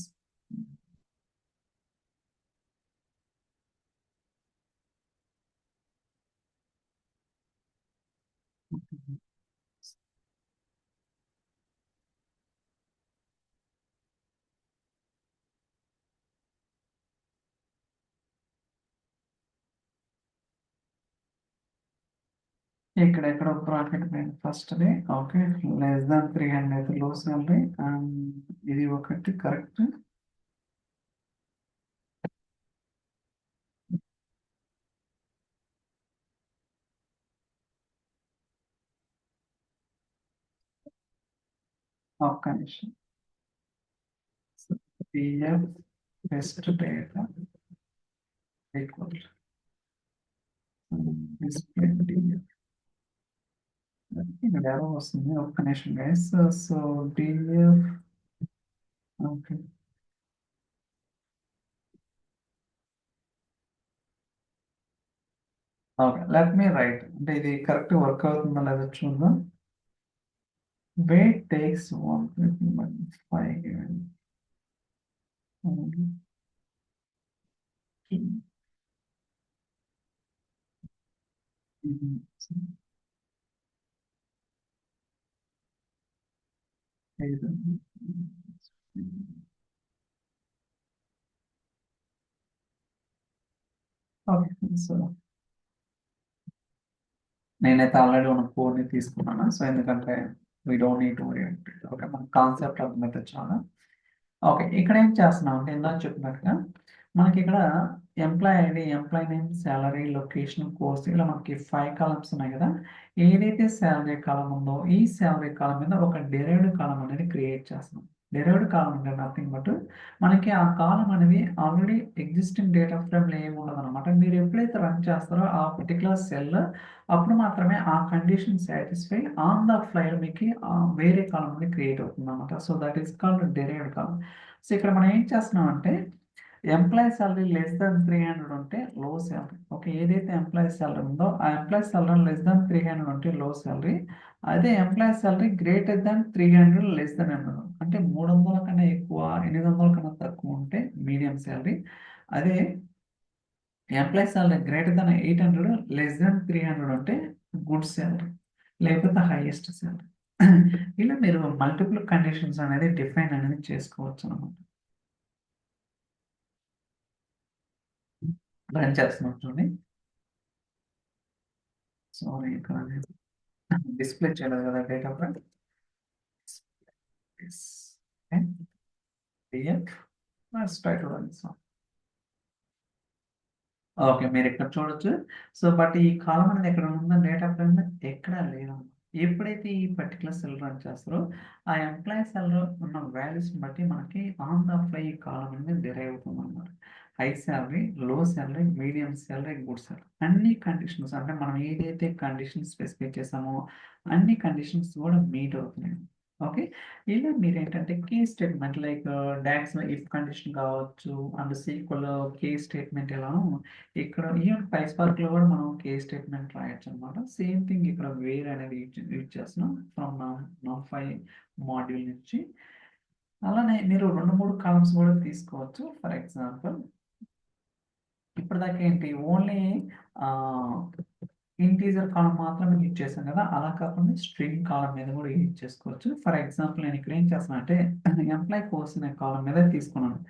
ఇక్కడ ఎక్కడ బ్రాకెట్ పోయింది first the okay less than 300 అయితే లో సాలరీ అండ్ ఇది ఒకటి కరెక్ట్ ఒక్క నిమిషం PF best data equal display DF ఇక్కడ ఎలా వస్తుంది ఒక్క నిమిషం guys so DF okay okay let me right అంటే ఇది కరెక్ట్ వర్క్ అవుతుందో లేదో చూద్దాం వెయిట్ టేక్స్ 1.5 ఓకే సో నేనైతే ఆల్రెడీ ఉన్న కోడ్ని తీసుకున్నాను సో ఎందుకంటే we don't need to worry okay మన కాన్సెప్ట్ అర్థమైతే చాలా ఓకే ఇక్కడ ఏం చేస్తున్నాం అంటే ఇందాక చెప్పినట్టుగా మనకి ఇక్కడ employee ID employee name salary location course ఇలా మనకి 5 కాలమ్స్ ఉన్నాయి కదా ఏదైతే శాలరీ కాలం ఉందో ఈ శాలరీ కాలం మీద ఒక డెరైవ్డ్ కాలం అనేది క్రియేట్ చేస్తున్నాం డెరైవ్డ్ కాలం అంటే నథింగ్ బట్ మనకి ఆ కాలం అనేది ఆల్రెడీ ఎగ్జిస్టింగ్ డేటా ఫ్రేమ్లో ఏమి ఉండదు అనమాట మీరు ఎప్పుడైతే రన్ చేస్తారో ఆ పర్టికులర్ సెల్ అప్పుడు మాత్రమే ఆ condition satisfy on the fly మీకు వేరే కాలం అనేది క్రియేట్ అవుతుంది అనమాట so that is called derived column so ఇక్కడ మనం ఏం చేస్తున్నాం అంటే ఎంప్లాయీ సాలరీ లెస్ దాన్ 300 ఉంటే లో సాలరీ ఓకే ఏదైతే ఎంప్లాయీ సాలరీ ఉందో ఆ ఎంప్లాయీ సాలరీ లెస్ దాన్ 300 ఉంటే లో సాలరీ అదే ఎంప్లాయీ సాలరీ గ్రేటర్ దాన్ 300 లెస్ దాన్ 100 అంటే 300 కన్నా ఎక్కువ 800 కన్నా తక్కువ ఉంటే మీడియం సాలరీ అదే ఎంప్లాయీ సాలరీ గ్రేటర్ దాన్ 800 లెస్ దాన్ 300 ఉంటే గుడ్ సాలరీ లేకపోతే హైయెస్ట్ సాలరీ ఇలా మీరు మల్టిపుల్ కండిషన్స్ అనేది డిఫైన్ అనేది చేసుకోవచ్చు అనమాట రన్ చేస్తున్నాం చూడండి సారీ ఇక్కడ డిస్ప్లే చేయలేదు కదా డేటా ఫ్రేమ్ ఓకే మీరు ఇక్కడ చూడొచ్చు సో బట్ ఈ కాలం అనేది ఎక్కడ ఉందో డేటా ఫ్రేమ్ ఎక్కడ లేదు ఎప్పుడైతే ఈ పర్టికులర్ సెల్ రన్ చేస్తారో ఆ ఎంప్లాయీ సెల్ ఉన్న వాల్యూస్ బట్టి మనకి ఆన్ ద ఫ్లై ఈ కాలం అనేది డిరైవ్ అవుతుంది అన్నమాట హై శాలరీ లో salary medium salary good salary అన్ని కండిషన్స్ అంటే మనం ఏదైతే కండిషన్స్ స్పెసిఫై చేసామో అన్ని కండిషన్స్ కూడా మీట్ అవుతున్నాయి ఓకే ఇలా మీరు ఏంటంటే key statement like DAX if condition కావచ్చు అండ్ సీక్వల్ కీ స్టేట్మెంట్ ఎలా ఇక్కడ ఈవెన్ పైస్పార్క్ లో కూడా మనం కే స్టేట్మెంట్ రాయొచ్చు అనమాట సేమ్ థింగ్ ఇక్కడ వేర్ అనేది యూజ్ చేస్తున్నాం ఫ్రమ్ ఫైవ్ మాడ్యూల్ నుంచి అలానే మీరు 2-3 కాలమ్స్ కూడా తీసుకోవచ్చు ఫర్ ఎగ్జాంపుల్ ఇప్పటిదాకా ఏంటి ఓన్లీ ఇంటీజర్ కాలం మాత్రమే యూజ్ చేశాం కదా, అలా కాకుండా స్ట్రింగ్ కాలం మీద కూడా యూజ్ చేసుకోవచ్చు. ఫర్ ఎగ్జాంపుల్ నేను ఇక్కడ ఏం చేస్తాను అంటే ఎంప్లాయ్ కోర్స్ అనే కాలం మీద తీసుకున్నాను.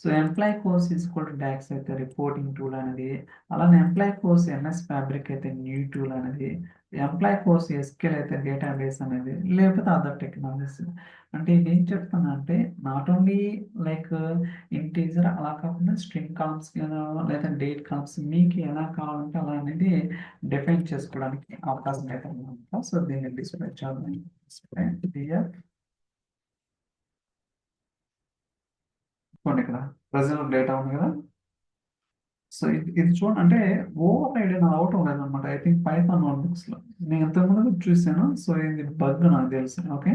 So employee course equal to DAX అయితే రిపోర్టింగ్ టూల్ అనేది, అలానే ఎంప్లాయ్ కోర్స్ ఎంఎస్ ఫ్యాబ్రిక్ అయితే న్యూ టూల్ అనేది, ఎంప్లాయ్ కోర్స్ ఎస్క్యూఎల్ అయితే డేటాబేస్ అనేది, లేకపోతే అదర్ టెక్నాలజీస్. అంటే ఇది ఏం చెప్తున్నా అంటే నాట్ ఓన్లీ లైక్ ఇంటీజర్ అలా కాకుండా స్ట్రింగ్ కాలమ్స్ లేదా డేట్ కాలమ్స్ మీకు ఎలా కావాలంటే అలా అనేది డిఫైన్ చేసుకోవడానికి అవకాశం అయితే ఉందన్నమాట. సో దీన్ని డిస్ప్లే చేద్దాం. డిస్ప్లే చూడండి ఇక్కడ ప్రజెంట్ డేటా ఉంది కదా. సో ఇది చూడండి అంటే ఓవర్ ఐడియా నా అవటం లేదనమాట. ఐ థింక్ పైథాన్ నోట్బుక్స్ లో నేను ఇంతకుముందు చూసాను. సో ఇది బగ్ నాకు తెలుసు. ఓకే,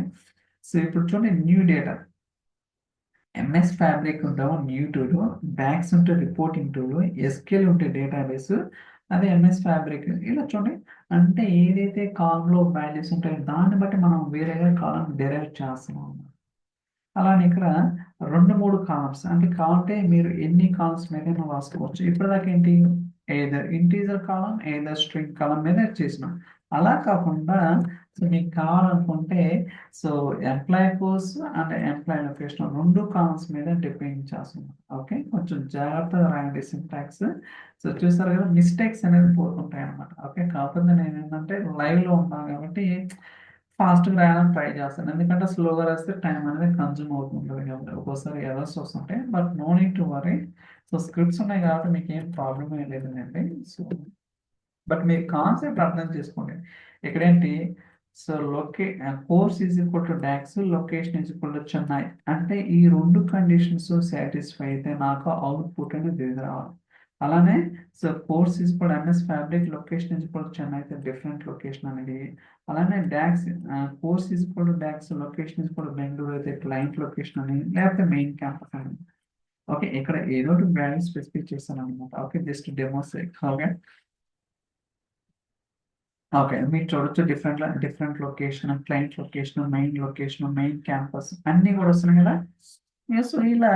సో ఇప్పుడు చూడండి న్యూ డేటా ఎంఎస్ ఫ్యాబ్రిక్ ఉంటాము న్యూ టూల్, బ్యాక్స్ ఉంటే రిపోర్టింగ్ టూల్, ఎస్క్యూఎల్ ఉంటే డేటాబేస్, అదే ఎంఎస్ ఫ్యాబ్రిక్ ఇలా చూడండి. అంటే ఏదైతే కాలంలో వాల్యూస్ ఉంటాయో దాన్ని బట్టి మనం వేరేగా కాలం డెరైవ్ చేస్తున్నాం. అలానే ఇక్కడ 2-3 కాలమ్స్ అంటే కావాలంటే మీరు ఎన్ని కాలమ్స్ మీద రాసుకోవచ్చు. ఇప్పటిదాకా ఏంటి either integer column either string column మీద చేసినాం. అలా కాకుండా సో మీకు కావాలనుకుంటే so employee course and employee location 2 columns మీద డిపెండ్ చేస్తున్నాం. ఓకే, కొంచెం జాగ్రత్తగా రాయండి సింటాక్స్. సో చూసారు కదా మిస్టేక్స్ అనేది పోతుంటాయి అనమాట. ఓకే, కాకపోతే నేను ఏంటంటే లైవ్లో ఉన్నాను కాబట్టి ఫాస్ట్గా రాయాలని ట్రై చేస్తాను. ఎందుకంటే స్లోగా రాస్తే టైం అనేది కన్జ్యూమ్ అవుతుంటుంది కాబట్టి ఒక్కోసారి ఎర్రర్స్ వస్తుంటాయి. But no need to worry. So scripts ఉన్నాయి కాబట్టి మీకు ఏం ప్రాబ్లం ఏం లేదండి. సో బట్ మీరు కాన్సెప్ట్ అర్థం చేసుకోండి. ఇక్కడేంటి so course is equal to docs, location is equal to Chennai. అంటే ఈ 2 కండిషన్స్ సాటిస్ఫై అయితే నాకు అవుట్పుట్ అనేది దిగి రావాలి. అలానే so course is equal MS Fabric, location is equal to Chennai అయితే డిఫరెంట్ లొకేషన్ అనేది. అలానే DAX course is equal to docs, location is equal to Bengaluru అయితే క్లయింట్ లొకేషన్ అని, లేకపోతే మెయిన్ క్యాంపస్ అని. ఓకే, ఇక్కడ ఏదో ఒకటి వాల్యూ స్పెసిఫై చేస్తాను అనమాట. Okay, just demos. Okay okay, మీరు చూడొచ్చు different location, client location, main campus అన్నీ కూడా వస్తున్నాయి కదా. సో ఇలా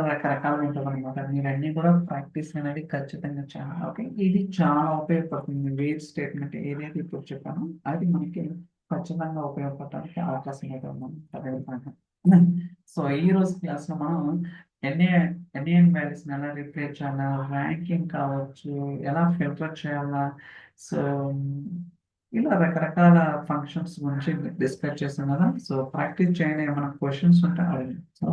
రకరకాలుగా ఉంటుంది అనమాట. మీరు అన్ని కూడా ప్రాక్టీస్ అనేది ఖచ్చితంగా చాలా. ఓకే, ఇది చాలా ఉపయోగపడుతుంది. వేర్ స్టేట్మెంట్ ఏదైతే ఇప్పుడు చెప్పానో అది మనకి ఖచ్చితంగా ఉపయోగపడడానికి అవకాశం అయితే ఉందన్నమాట. సో ఈ రోజు క్లాస్ లో మనం ఎన్ఏఎన్ వాల్యూస్ ఎలా రిప్లేస్ చేయాలా, ర్యాంకింగ్ కావచ్చు, ఎలా ఫిల్టర్ చేయాలా, సో ఇలా రకరకాల ఫంక్షన్స్ గురించి డిస్కస్ చేస్తాం కదా. సో ప్రాక్టీస్ చేయండి. ఏమైనా క్వశ్చన్స్ ఉంటే అడగండి. సో